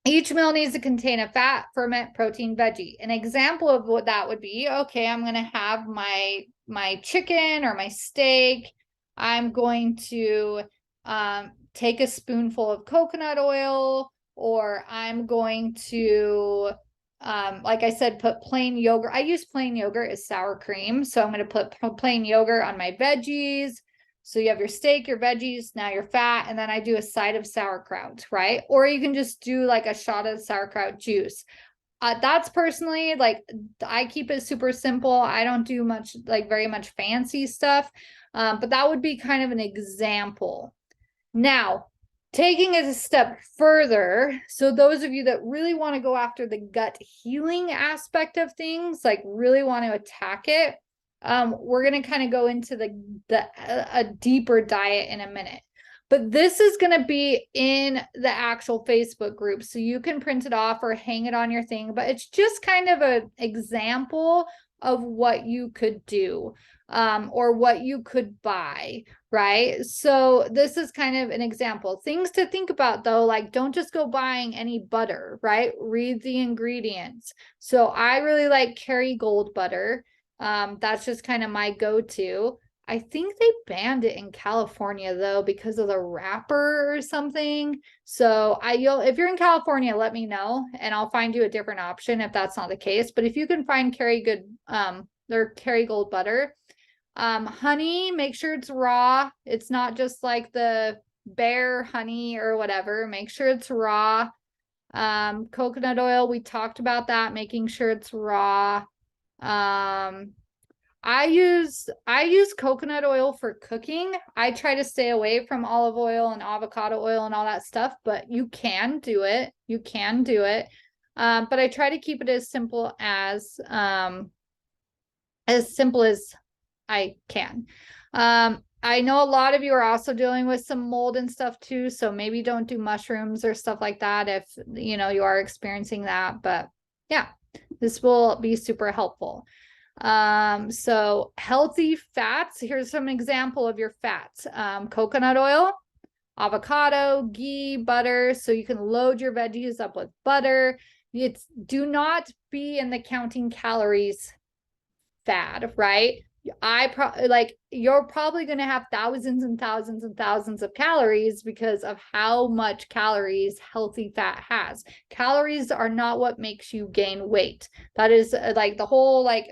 Speaker 1: each meal needs to contain a fat, ferment, protein, veggie. An example of what that would be, okay, I'm going to have my chicken or my steak. I'm going to take a spoonful of coconut oil, or I'm going to, like I said, put plain yogurt. I use plain yogurt as sour cream. So I'm going to put plain yogurt on my veggies. So you have your steak, your veggies, now your fat, and then I do a side of sauerkraut, right? Or you can just do like a shot of sauerkraut juice. That's personally like, I keep it super simple. I don't do much, like very much fancy stuff. But that would be kind of an example. Now, taking it a step further, so those of you that really want to go after the gut healing aspect of things, like really want to attack it, we're going to kind of go into a deeper diet in a minute. But this is going to be in the actual Facebook group, so you can print it off or hang it on your thing. But it's just kind of an example of what you could do, or what you could buy, right? So this is kind of an example. Things to think about though, like don't just go buying any butter, right? Read the ingredients. So I really like Kerrygold butter. That's just kind of my go-to. I think they banned it in California though because of the wrapper or something. So if you're in California, let me know and I'll find you a different option if that's not the case. But if you can find their Kerrygold butter, honey, make sure it's raw. It's not just like the Bear honey or whatever. Make sure it's raw. Coconut oil, we talked about that, making sure it's raw. I use coconut oil for cooking. I try to stay away from olive oil and avocado oil and all that stuff, but you can do it. You can do it. But I try to keep it as simple as I can. I know a lot of you are also dealing with some mold and stuff too, so maybe don't do mushrooms or stuff like that if you know you are experiencing that. But yeah, this will be super helpful. So healthy fats, here's some example of your fats. Coconut oil, avocado, ghee, butter, so you can load your veggies up with butter. Do not be in the counting calories fad, right? you're probably going to have thousands and thousands and thousands of calories because of how much calories healthy fat has. Calories are not what makes you gain weight. That is like the whole like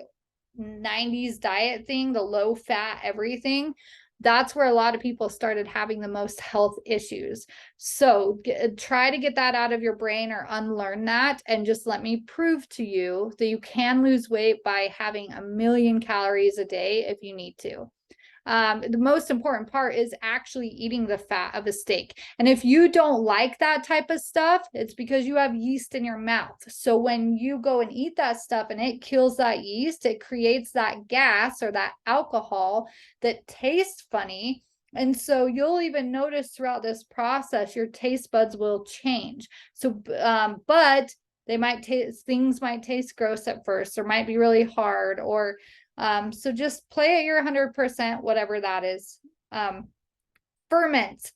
Speaker 1: 90s diet thing, the low fat everything. That's where a lot of people started having the most health issues. So try to get that out of your brain or unlearn that, and just let me prove to you that you can lose weight by having 1,000,000 calories a day if you need to. The most important part is actually eating the fat of a steak. And if you don't like that type of stuff, it's because you have yeast in your mouth. So when you go and eat that stuff and it kills that yeast, it creates that gas or that alcohol that tastes funny. And so you'll even notice throughout this process, your taste buds will change. So, but they might taste, things might taste gross at first, or might be really hard, or so just play at your 100%, whatever that is. Ferments.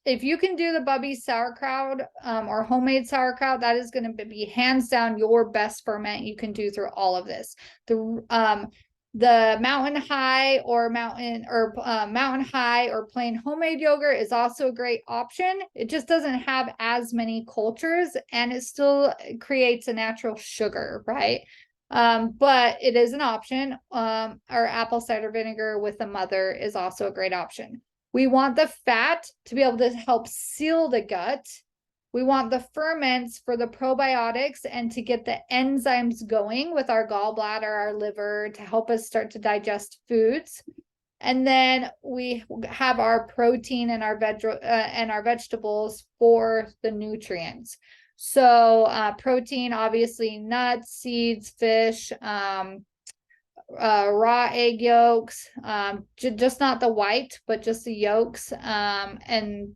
Speaker 1: If you can do the Bubby's sauerkraut or homemade sauerkraut, that is going to be hands down your best ferment you can do through all of this. The Mountain High or Mountain High or plain homemade yogurt is also a great option. It just doesn't have as many cultures, and it still creates a natural sugar, right? But it is an option. Or apple cider vinegar with a mother is also a great option. We want the fat to be able to help seal the gut. We want the ferments for the probiotics and to get the enzymes going with our gallbladder, our liver, to help us start to digest foods. And then we have our protein and our vegetables for the nutrients. So protein, obviously nuts, seeds, fish, raw egg yolks, just not the white, but just the yolks. And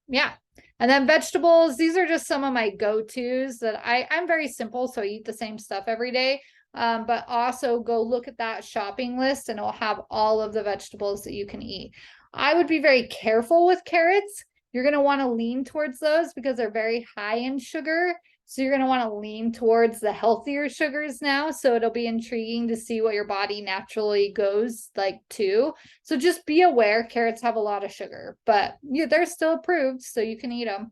Speaker 1: yeah. And then vegetables, these are just some of my go-tos that I'm very simple, so I eat the same stuff every day. But also go look at that shopping list and it'll have all of the vegetables that you can eat. I would be very careful with carrots. You're going to want to lean towards those because they're very high in sugar. So you're going to want to lean towards the healthier sugars now. So it'll be intriguing to see what your body naturally goes like to. So just be aware, carrots have a lot of sugar, but yeah, they're still approved, so you can eat them.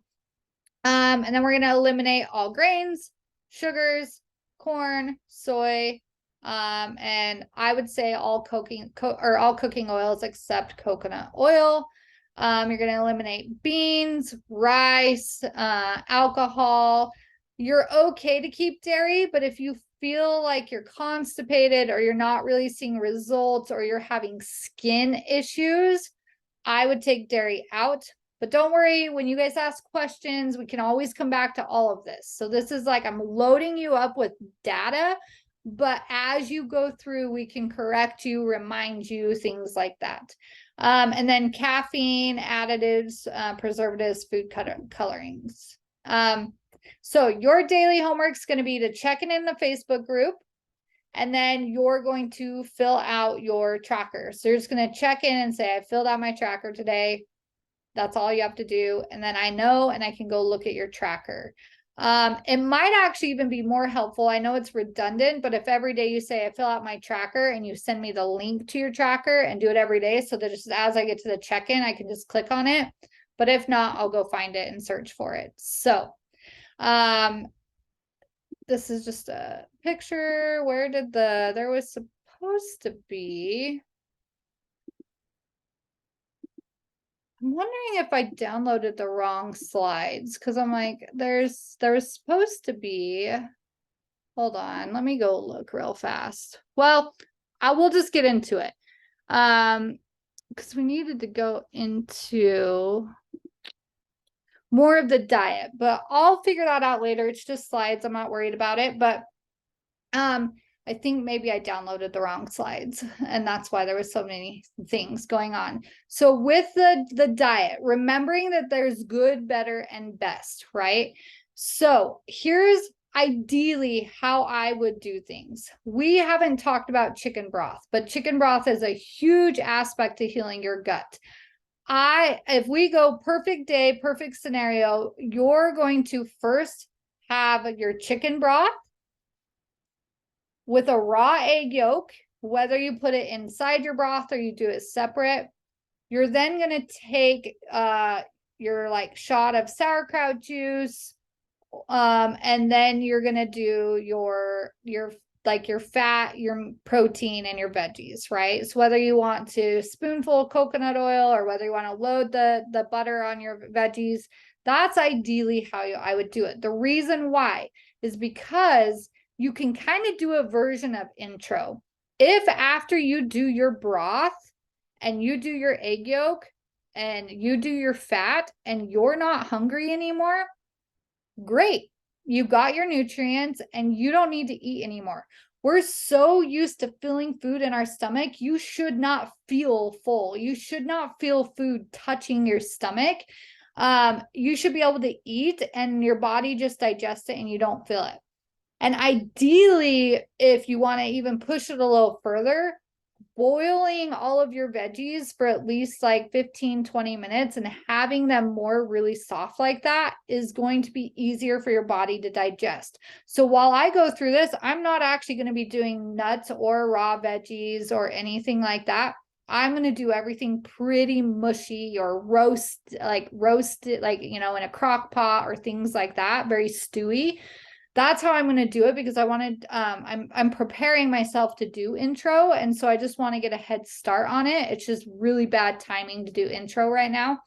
Speaker 1: And then we're going to eliminate all grains, sugars, corn, soy, and I would say all cooking oils except coconut oil. You're going to eliminate beans, rice, alcohol. You're okay to keep dairy, but if you feel like you're constipated or you're not really seeing results or you're having skin issues, I would take dairy out. But don't worry, when you guys ask questions, we can always come back to all of this. So this is like I'm loading you up with data, but as you go through, we can correct you, remind you, things like that. And then caffeine, additives, preservatives, food colorings. So your daily homework is going to be to check in the Facebook group, and then you're going to fill out your tracker. So you're just going to check in and say, I filled out my tracker today. That's all you have to do. And then I know, and I can go look at your tracker. It might actually even be more helpful. I know it's redundant, but if every day you say I fill out my tracker and you send me the link to your tracker and do it every day, so that just as I get to the check-in, I can just click on it. But if not, I'll go find it and search for it. So this is just a picture. Where did there was supposed to be. I'm wondering if I downloaded the wrong slides, because I'm like, there's supposed to be. Hold on, let me go look real fast. Well, I will just get into it. Because we needed to go into more of the diet, but I'll figure that out later. It's just slides. I'm not worried about it, but I think maybe I downloaded the wrong slides, and that's why there was so many things going on. So with the diet, remembering that there's good, better, and best, right? So here's ideally how I would do things. We haven't talked about chicken broth, but chicken broth is a huge aspect to healing your gut. If we go perfect day, perfect scenario, you're going to first have your chicken broth with a raw egg yolk, whether you put it inside your broth or you do it separate. You're then going to take your like shot of sauerkraut juice, and then you're going to do your like your fat, your protein, and your veggies, right? So whether you want to spoonful of coconut oil or whether you want to load the butter on your veggies, that's ideally how I would do it. The reason why is because you can kind of do a version of intro. If after you do your broth and you do your egg yolk and you do your fat and you're not hungry anymore, great. You got your nutrients and you don't need to eat anymore. We're so used to filling food in our stomach. You should not feel full. You should not feel food touching your stomach. You should be able to eat and your body just digests it and you don't feel it. And ideally, if you want to even push it a little further, boiling all of your veggies for at least like 15-20 minutes and having them more really soft like that is going to be easier for your body to digest. So while I go through this, I'm not actually going to be doing nuts or raw veggies or anything like that. I'm going to do everything pretty mushy or roast it like, you know, in a crock pot or things like that, very stewy. That's how I'm going to do it because I wanted, I'm preparing myself to do intro. And so I just want to get a head start on it. It's just really bad timing to do intro right now.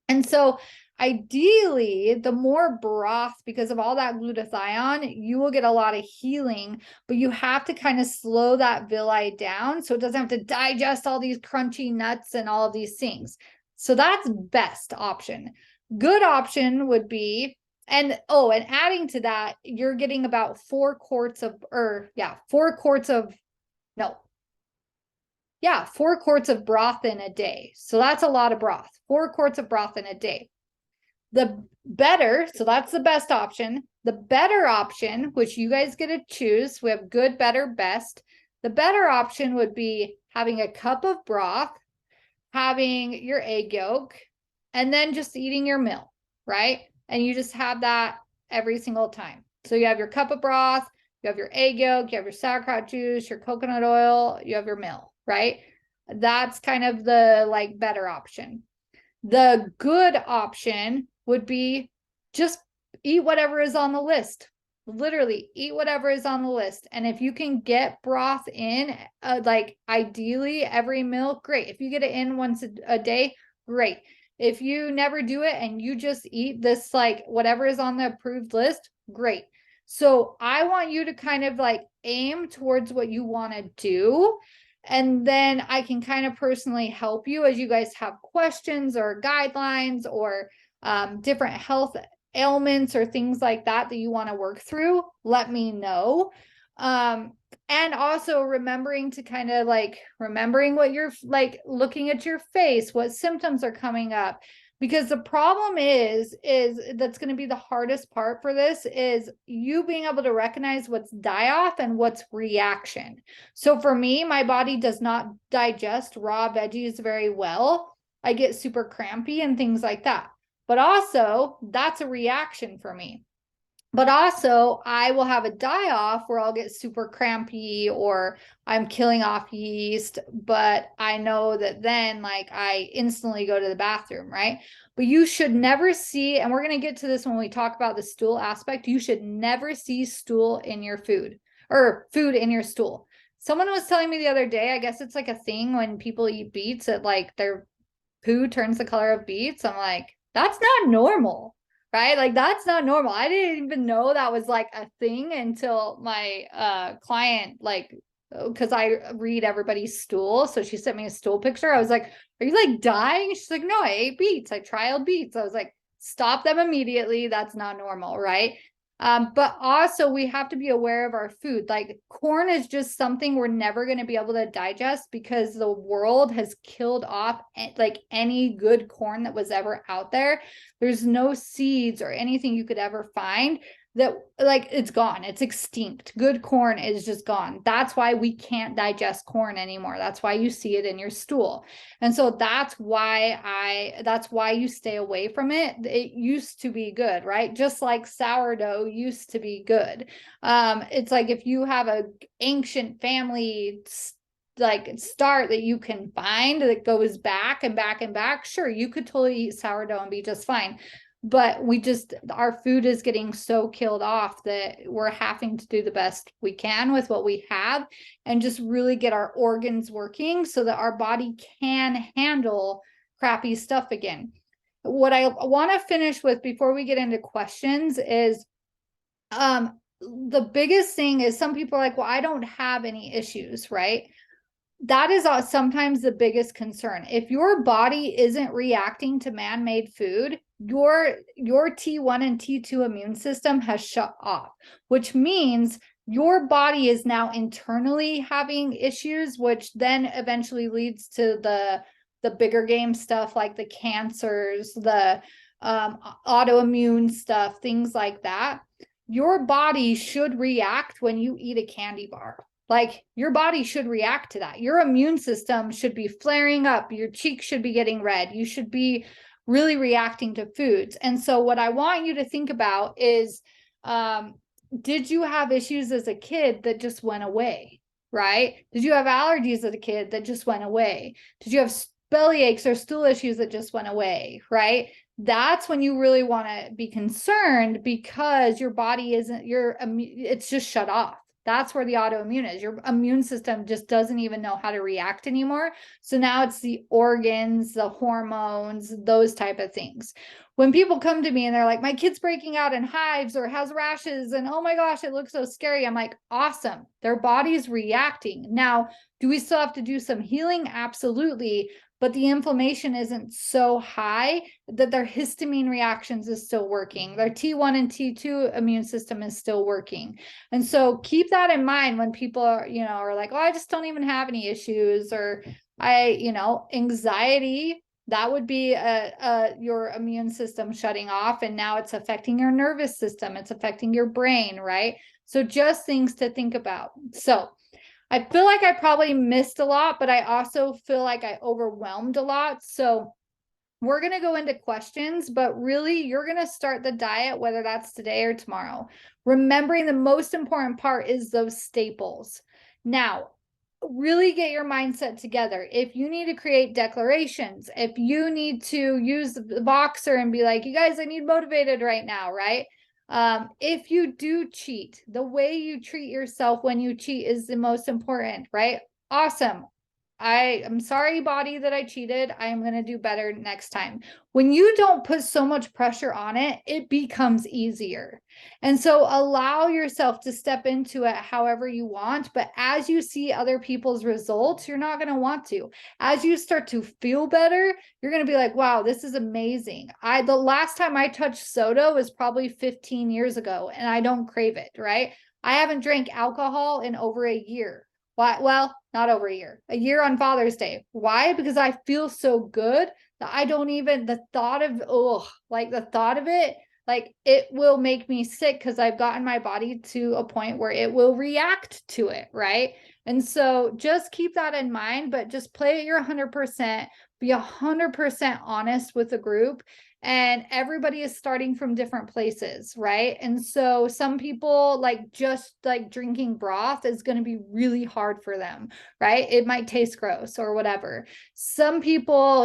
Speaker 1: And so ideally, the more broth, because of all that glutathione, you will get a lot of healing, but you have to kind of slow that villi down so it doesn't have to digest all these crunchy nuts and all of these things. So that's best option. Good option would be, and adding to that, you're getting about 4 quarts of broth in a day. So that's a lot of broth. 4 quarts of broth in a day. So that's the best option. The better option, which you guys get to choose, we have good, better, best. The better option would be having a cup of broth, having your egg yolk, and then just eating your meal, right? And you just have that every single time. So you have your cup of broth, you have your egg yolk, you have your sauerkraut juice, your coconut oil, you have your meal, right? That's kind of the like better option. The good option would be just eat whatever is on the list. Literally eat whatever is on the list. And if you can get broth in, like ideally every meal, great. If you get it in once a day, great. If you never do it and you just eat this, like whatever is on the approved list, great. So I want you to kind of like aim towards what you want to do. And then I can kind of personally help you as you guys have questions or guidelines or different health ailments or things like that you want to work through. Let me know. And also remembering to kind of like remembering what you're like looking at your face, what symptoms are coming up, because the problem is that's going to be the hardest part for this is you being able to recognize what's die-off and what's reaction. So for me, my body does not digest raw veggies very well. I get super crampy and things like that. But also that's a reaction for me. But also I will have a die off where I'll get super crampy or I'm killing off yeast, but I know that then like I instantly go to the bathroom, right? But you should never see, and we're going to get to this when we talk about the stool aspect, you should never see stool in your food or food in your stool. Someone was telling me the other day, I guess it's like a thing when people eat beets that like their poo turns the color of beets. I'm like, that's not normal. Right? Like that's not normal. I didn't even know that was like a thing until my client, like, because I read everybody's stool. So she sent me a stool picture. I was like, are you like dying? She's like, no, I ate beets. I trialed beets. I was like, stop them immediately. That's not normal, right? But also we have to be aware of our food. Like corn is just something we're never going to be able to digest because the world has killed off like any good corn that was ever out there. There's no seeds or anything you could ever find that like it's gone. It's extinct. Good corn is just gone. That's why we can't digest corn anymore. That's why you see it in your stool. And so that's why you stay away from it. It used to be good, right? Just like sourdough used to be good. It's like if you have a ancient family like start that you can find that goes back and back and back, sure, you could totally eat sourdough and be just fine. But our food is getting so killed off that we're having to do the best we can with what we have and just really get our organs working so that our body can handle crappy stuff again. What I want to finish with before we get into questions is the biggest thing is some people are like, well, I don't have any issues, right? That is sometimes the biggest concern. If your body isn't reacting to man-made food, your T1 and T2 immune system has shut off, which means your body is now internally having issues, which then eventually leads to the bigger game stuff like the cancers, the autoimmune stuff, things like that. Your body should react when you eat a candy bar. Like your body should react to that. Your immune system should be flaring up. Your cheeks should be getting red. You should be really reacting to foods. And so what I want you to think about is, did you have issues as a kid that just went away, right? Did you have allergies as a kid that just went away? Did you have belly aches or stool issues that just went away, right? That's when you really want to be concerned because your body it's just shut off. That's where the autoimmune is. Your immune system just doesn't even know how to react anymore. So now it's the organs, the hormones, those type of things. When people come to me and they're like, my kid's breaking out in hives or has rashes and oh my gosh, it looks so scary. I'm like, awesome. Their body's reacting. Now, do we still have to do some healing? Absolutely. But the inflammation isn't so high that their histamine reactions is still working. Their T1 and T2 immune system is still working. And so keep that in mind when people are like, oh, I just don't even have any issues, or anxiety, that would be your immune system shutting off. And now it's affecting your nervous system. It's affecting your brain, right? So just things to think about. So I feel like I probably missed a lot, but I also feel like I overwhelmed a lot. So we're going to go into questions, but really you're going to start the diet, whether that's today or tomorrow. Remembering the most important part is those staples. Now, really get your mindset together. If you need to create declarations, if you need to use the Voxer and be like, you guys, I need motivated right now, right? If you do cheat, the way you treat yourself when you cheat is the most important, right? Awesome. I am sorry, body, that I cheated. I am going to do better next time. When you don't put so much pressure on it, it becomes easier. And so allow yourself to step into it however you want. But as you see other people's results, you're not going to want to. As you start to feel better, you're going to be like, wow, this is amazing. The last time I touched soda was probably 15 years ago, and I don't crave it, right? I haven't drank alcohol in over a year. Why? Well, not over a year on Father's Day. Why? Because I feel so good that I don't even, the thought of it, like it will make me sick because I've gotten my body to a point where it will react to it, right? And so just keep that in mind, but just play at your 100%, be 100% honest with the group. And everybody is starting from different places, right? And so some people just drinking broth is going to be really hard for them, right? It might taste gross or whatever. Some people,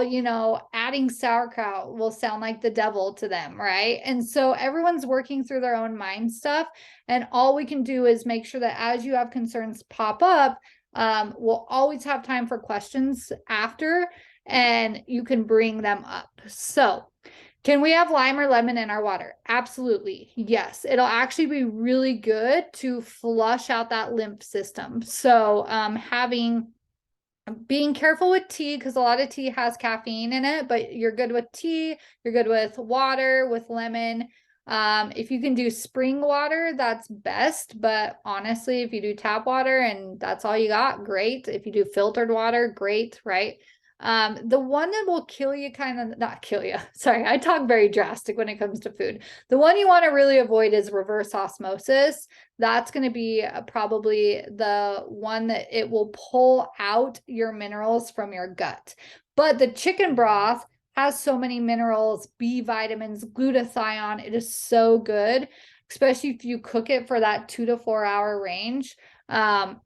Speaker 1: adding sauerkraut will sound like the devil to them, right? And so everyone's working through their own mind stuff. And all we can do is make sure that as you have concerns pop up, we'll always have time for questions after, and you can bring them up. So, can we have lime or lemon in our water? Absolutely. Yes. It'll actually be really good to flush out that lymph system. So being careful with tea, because a lot of tea has caffeine in it, but you're good with tea, you're good with water, with lemon. If you can do spring water, that's best. But honestly, if you do tap water and that's all you got, great. If you do filtered water, great, right? The one that will kill you, not kill you. Sorry, I talk very drastic when it comes to food. The one you want to really avoid is reverse osmosis. That's going to be probably the one that it will pull out your minerals from your gut. But the chicken broth has so many minerals, B vitamins, glutathione. It is so good, especially if you cook it for that 2 to 4 hour range.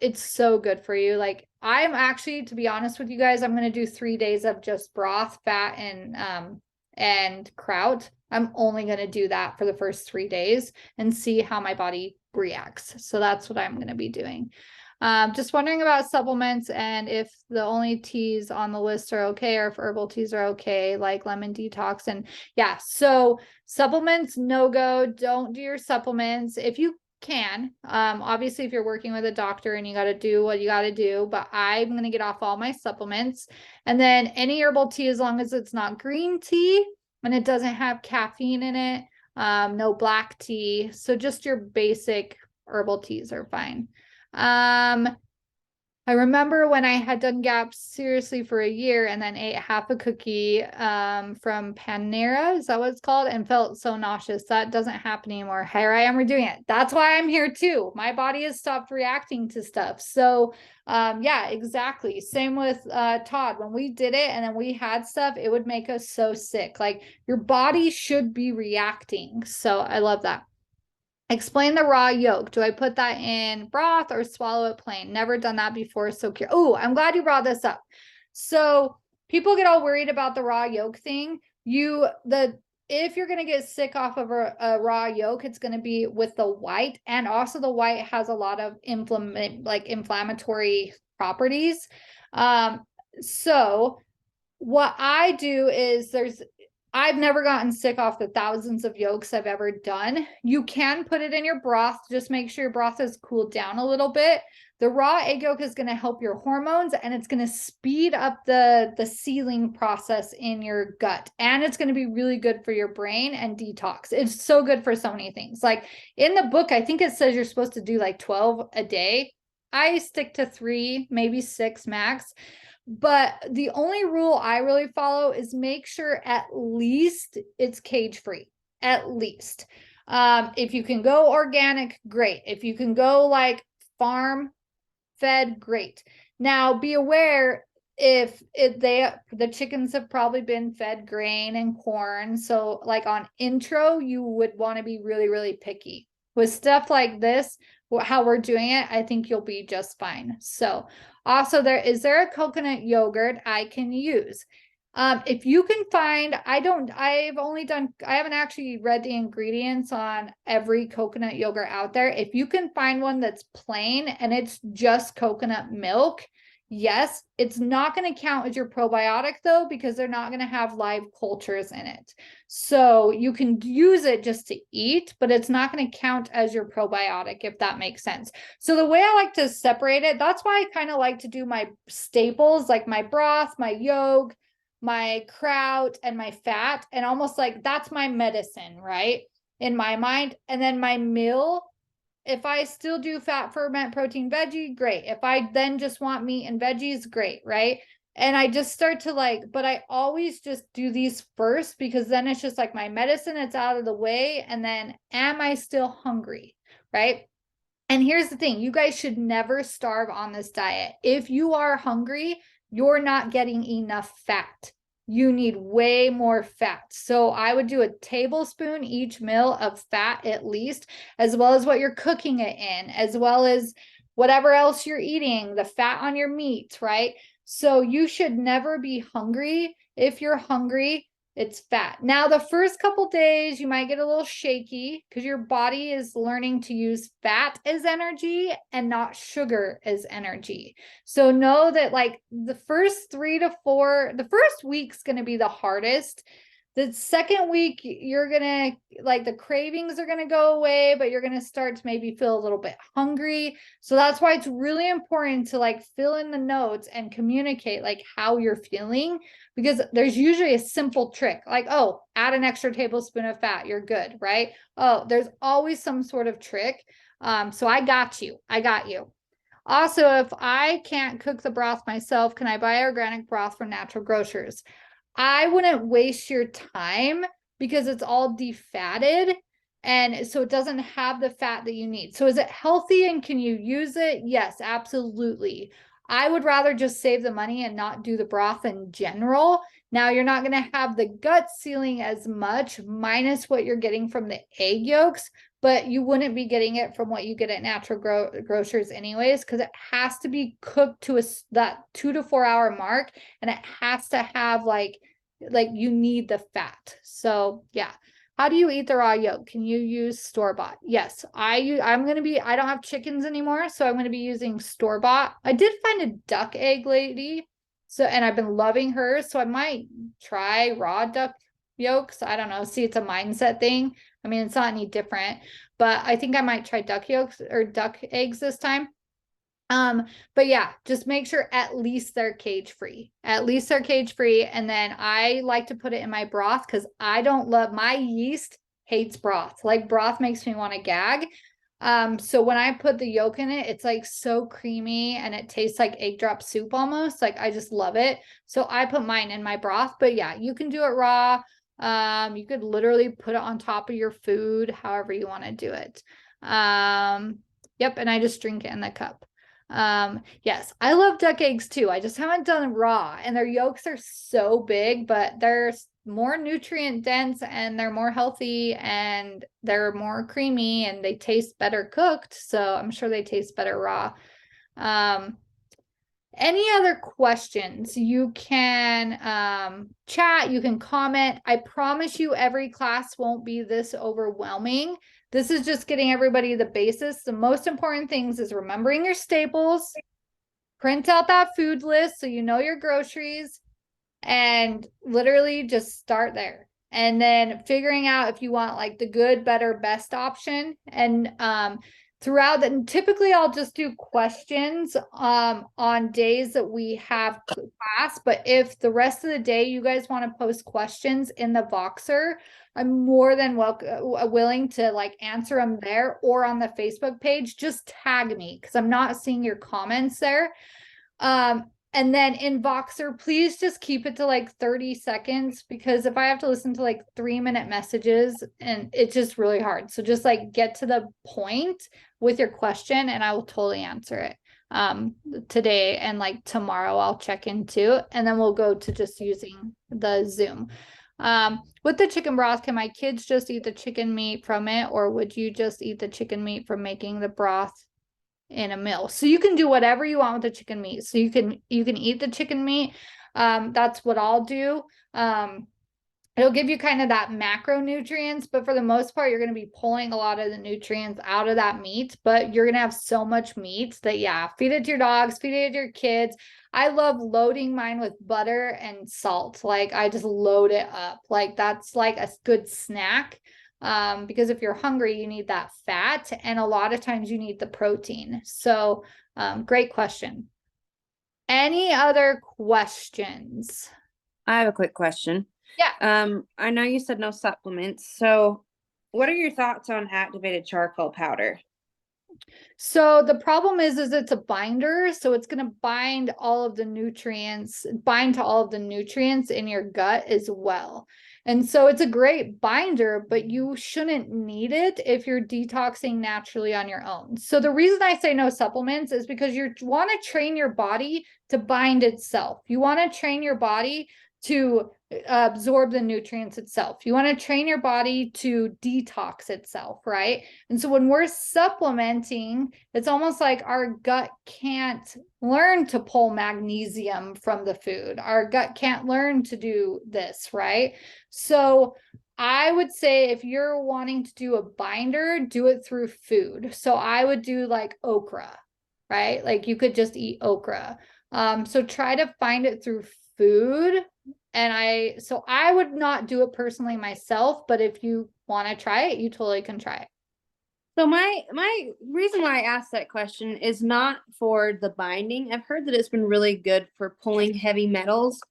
Speaker 1: It's so good for you. Like I'm actually, to be honest with you guys, I'm going to do 3 days of just broth, fat, and kraut. I'm only going to do that for the first 3 days and see how my body reacts. So that's what I'm going to be doing. Just wondering about supplements and if the only teas on the list are okay, or if herbal teas are okay, like lemon detox. And yeah, so supplements, no go. Don't do your supplements. If you can, obviously if you're working with a doctor and you got to do what you got to do, but I'm going to get off all my supplements. And then any herbal tea, as long as it's not green tea and it doesn't have caffeine in it, no black tea. So just your basic herbal teas are fine. I remember when I had done GAPS seriously for a year and then ate half a cookie from Panera, is that what it's called? And felt so nauseous. That doesn't happen anymore. Here I am redoing it. That's why I'm here too. My body has stopped reacting to stuff. So yeah, exactly. Same with Todd. When we did it and then we had stuff, it would make us so sick. Like your body should be reacting. So I love that. Explain the raw yolk. Do I put that in broth or swallow it plain? Never done that before. So curious. Oh, I'm glad you brought this up. So people get all worried about the raw yolk thing. If you're going to get sick off of a raw yolk, it's going to be with the white. And also the white has a lot of inflammatory properties. So what I do is I've never gotten sick off the thousands of yolks I've ever done. You can put it in your broth. Just make sure your broth has cooled down a little bit. The raw egg yolk is going to help your hormones and it's going to speed up the sealing process in your gut. And it's going to be really good for your brain and detox. It's so good for so many things. Like in the book, I think it says you're supposed to do like 12 a day. I stick to 3, maybe 6 max. But the only rule I really follow is make sure at least it's cage free, at least. If you can go organic, great. If you can go like farm fed, great. Now be aware if the chickens have probably been fed grain and corn. So like on intro, you would want to be really, really picky. With stuff like this, how we're doing it, I think you'll be just fine. So also is there a coconut yogurt I can use? If you can find, I haven't actually read the ingredients on every coconut yogurt out there. If you can find one that's plain and it's just coconut milk, yes, it's not going to count as your probiotic though, because they're not going to have live cultures in it. So you can use it just to eat, but it's not going to count as your probiotic, if that makes sense. So the way I like to separate it, that's why I kind of like to do my staples, like my broth, my yolk, my kraut, and my fat, and almost like that's my medicine, right? In my mind. And then my meal, if I still do fat, ferment, protein, veggie, great. If I then just want meat and veggies, great, right? And I just start to but I always just do these first because then it's just like my medicine, it's out of the way. And then am I still hungry, right? And here's the thing, you guys should never starve on this diet. If you are hungry, you're not getting enough fat. You need way more fat. So I would do a tablespoon each meal of fat at least, as well as what you're cooking it in, as well as whatever else you're eating, the fat on your meat, right? So you should never be hungry. If you're hungry, it's fat. Now, the first couple days, you might get a little shaky because your body is learning to use fat as energy and not sugar as energy. So know that like the first 3 to 4, the first week's going to be the hardest. The second week, you're going to the cravings are going to go away, but you're going to start to maybe feel a little bit hungry. So that's why it's really important to fill in the notes and communicate how you're feeling, because there's usually a simple trick oh, add an extra tablespoon of fat, you're good, right? Oh, there's always some sort of trick. So I got you. Also, if I can't cook the broth myself, can I buy organic broth from natural grocers? I wouldn't waste your time because it's all defatted. And so it doesn't have the fat that you need. So is it healthy and can you use it? Yes, absolutely. I would rather just save the money and not do the broth in general. Now you're not going to have the gut sealing as much minus what you're getting from the egg yolks, but you wouldn't be getting it from what you get at natural grocers anyways, because it has to be cooked to that 2 to 4 hour mark, and it has to have like you need the fat. So yeah. How do you eat the raw yolk? Can you use store-bought? Yes, I don't have chickens anymore, so I'm going to be using store-bought. I did find a duck egg lady, so, and I've been loving her, so I might try raw duck yolks. I don't know. See, it's a mindset thing. I mean, it's not any different, but I think I might try duck yolks or duck eggs this time. But yeah, just make sure at least they're cage free. At least they're cage free. And then I like to put it in my broth because I don't love, my yeast hates broth. Like broth makes me want to gag. So when I put the yolk in it, it's like so creamy and it tastes like egg drop soup almost. Like I just love it. So I put mine in my broth. But yeah, you can do it raw. You could literally put it on top of your food, however you want to do it. Yep, and I just drink it in the cup. Yes, I love duck eggs too. I just haven't done raw, and their yolks are so big, but they're more nutrient dense and they're more healthy and they're more creamy and they taste better cooked. So I'm sure they taste better raw. Any other questions? You can chat, you can comment. I promise you every class won't be this overwhelming. This is just getting everybody the basis. The most important things is remembering your staples, print out that food list so you know your groceries, and literally just start there. And then figuring out if you want like the good, better, best option. And throughout that, typically I'll just do questions on days that we have class, but if the rest of the day you guys want to post questions in the Voxer, I'm more than willing to like answer them there or on the Facebook page. Just tag me because I'm not seeing your comments there. And then in Voxer, please just keep it to like 30 seconds because if I have to listen to like 3-minute messages and it's just really hard. So just like get to the point with your question and I will totally answer it today, and like tomorrow I'll check in too, and then we'll go to just using the Zoom. With the chicken broth, can my kids just eat the chicken meat from it, or would you just eat the chicken meat from making the broth in a meal? So you can do whatever you want with the chicken meat. So you can eat the chicken meat. That's what I'll do. It'll give you kind of that macronutrients, but for the most part, you're going to be pulling a lot of the nutrients out of that meat, but you're going to have so much meat that, yeah, feed it to your dogs, feed it to your kids. I love loading mine with butter and salt. Like I just load it up. Like that's like a good snack. Because if you're hungry, you need that fat, and a lot of times you need the protein. So, great question. Any other questions?
Speaker 3: I have a quick question.
Speaker 1: Yeah.
Speaker 3: I know you said no supplements. So what are your thoughts on activated charcoal powder?
Speaker 1: So the problem is it's a binder, so it's going to bind all of the nutrients, bind to all of the nutrients in your gut as well. And so it's a great binder, but you shouldn't need it if you're detoxing naturally on your own. So the reason I say no supplements is because you want to train your body to bind itself. You want to train your body to absorb the nutrients itself. You want to train your body to detox itself, right? And so when we're supplementing, it's almost like our gut can't learn to pull magnesium from the food. Our gut can't learn to do this, right? So I would say if you're wanting to do a binder, do it through food. So I would do like okra, right? Like you could just eat okra. So try to find it through food. And I would not do it personally myself, but if you want to try it, you totally can try it.
Speaker 3: So my reason why I asked that question is not for the binding. I've heard that it's been really good for pulling heavy metals.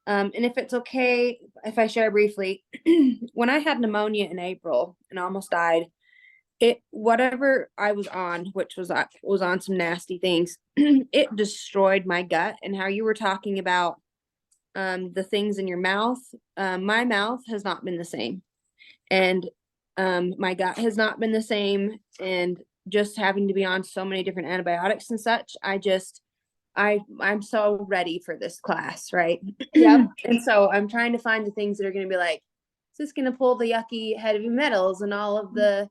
Speaker 3: And if it's okay, if I share briefly, when I had pneumonia in April and almost died, whatever I was on, which was on some nasty things, it destroyed my gut. And how you were talking about the things in your mouth, my mouth has not been the same, and my gut has not been the same, and just having to be on so many different antibiotics and such, I'm so ready for this class, right?
Speaker 1: Yeah.
Speaker 3: And so I'm trying to find the things that are going to be like, is this going to pull the yucky heavy metals and all of the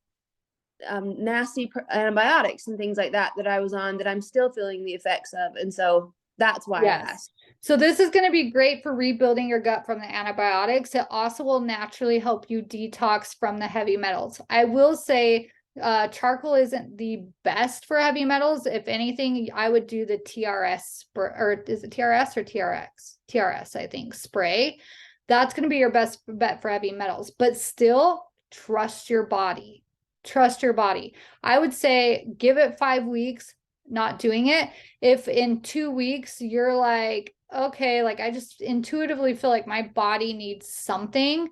Speaker 3: nasty antibiotics and things like that I was on that I'm still feeling the effects of. And so that's why I
Speaker 1: Yes.
Speaker 3: asked.
Speaker 1: So this is going to be great for rebuilding your gut from the antibiotics. It also will naturally help you detox from the heavy metals. I will say charcoal isn't the best for heavy metals. If anything, I would do the TRS, or is it TRS or TRX? TRS, I think, spray. That's going to be your best bet for heavy metals, but still trust your body. Trust your body. I would say give it 5 weeks not doing it. If in 2 weeks you're like, okay, like I just intuitively feel like my body needs something,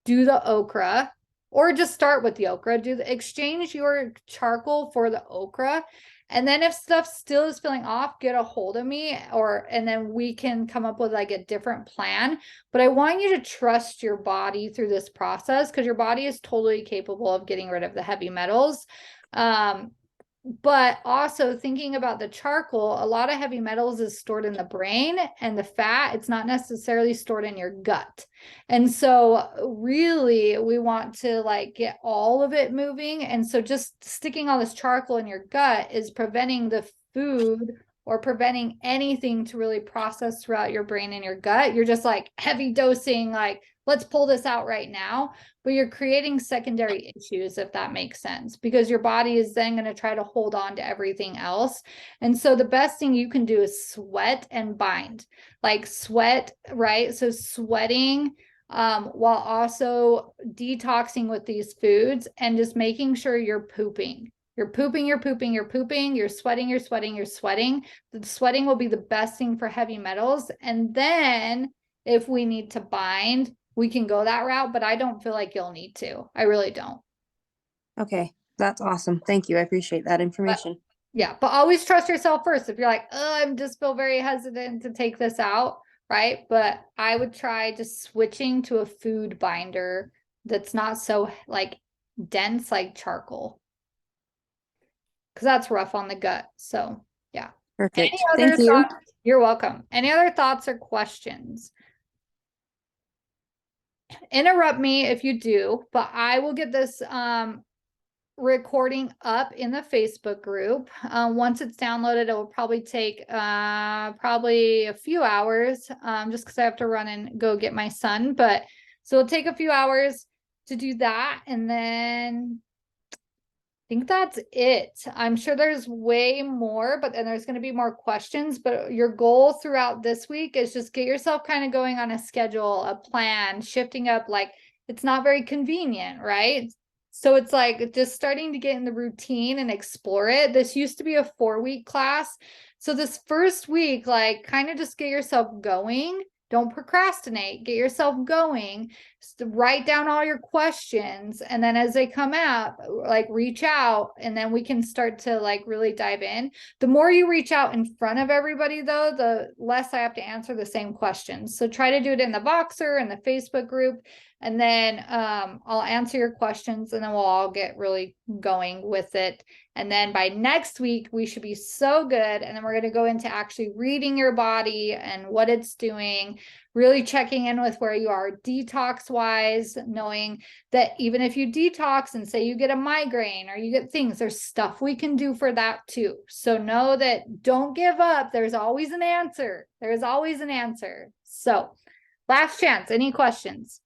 Speaker 1: do the okra, or just start with the okra. Exchange your charcoal for the okra. And then if stuff still is feeling off, get a hold of me, and then we can come up with like a different plan. But I want you to trust your body through this process, because your body is totally capable of getting rid of the heavy metals. But also thinking about the charcoal, a lot of heavy metals is stored in the brain, and the fat, it's not necessarily stored in your gut. And so really we want to like get all of it moving. And so just sticking all this charcoal in your gut is preventing the food or preventing anything to really process throughout your brain and your gut. You're just like heavy dosing, like, let's pull this out right now. But you're creating secondary issues, if that makes sense, because your body is then going to try to hold on to everything else. And so the best thing you can do is sweat and bind, like sweat, right? So sweating while also detoxing with these foods, and just making sure you're pooping. You're pooping, you're pooping, you're pooping, you're sweating, you're sweating, you're sweating. The sweating will be the best thing for heavy metals. And then if we need to bind, we can go that route, but I don't feel like you'll need to. I really don't.
Speaker 3: Okay, that's awesome. Thank you. I appreciate that information.
Speaker 1: But always trust yourself first. If you're like, oh, I just feel very hesitant to take this out, right? But I would try just switching to a food binder that's not so like dense, like charcoal, because that's rough on the gut. So yeah.
Speaker 3: Perfect.
Speaker 1: Any other
Speaker 3: Thank you.
Speaker 1: thoughts? You're welcome. Any other thoughts or questions? Interrupt me if you do, but I will get this recording up in the Facebook group. Once it's downloaded, it will probably take probably a few hours, just because I have to run and go get my son. But so it'll take a few hours to do that, and then I think that's it. I'm sure there's way more, but then there's going to be more questions. But your goal throughout this week is just get yourself kind of going on a schedule, a plan, shifting up. Like, it's not very convenient, right? So it's like just starting to get in the routine and explore it. This used to be a 4-week class. So this first week, like, kind of just get yourself going. Don't procrastinate. Get yourself going. Write down all your questions. And then as they come out, like, reach out, and then we can start to like really dive in. The more you reach out in front of everybody, though, the less I have to answer the same questions. So try to do it in the Voxer and the Facebook group. And then I'll answer your questions, and then we'll all get really going with it. And then by next week, we should be so good. And then we're going to go into actually reading your body and what it's doing, really checking in with where you are detox wise, knowing that even if you detox and say you get a migraine or you get things, there's stuff we can do for that too. So know that, don't give up. There's always an answer. There's always an answer. So last chance. Any questions?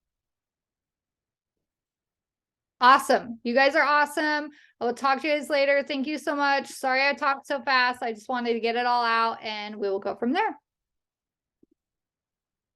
Speaker 1: Awesome. You guys are awesome. I will talk to you guys later. Thank you so much. Sorry I talked so fast. I just wanted to get it all out, and we will go from there.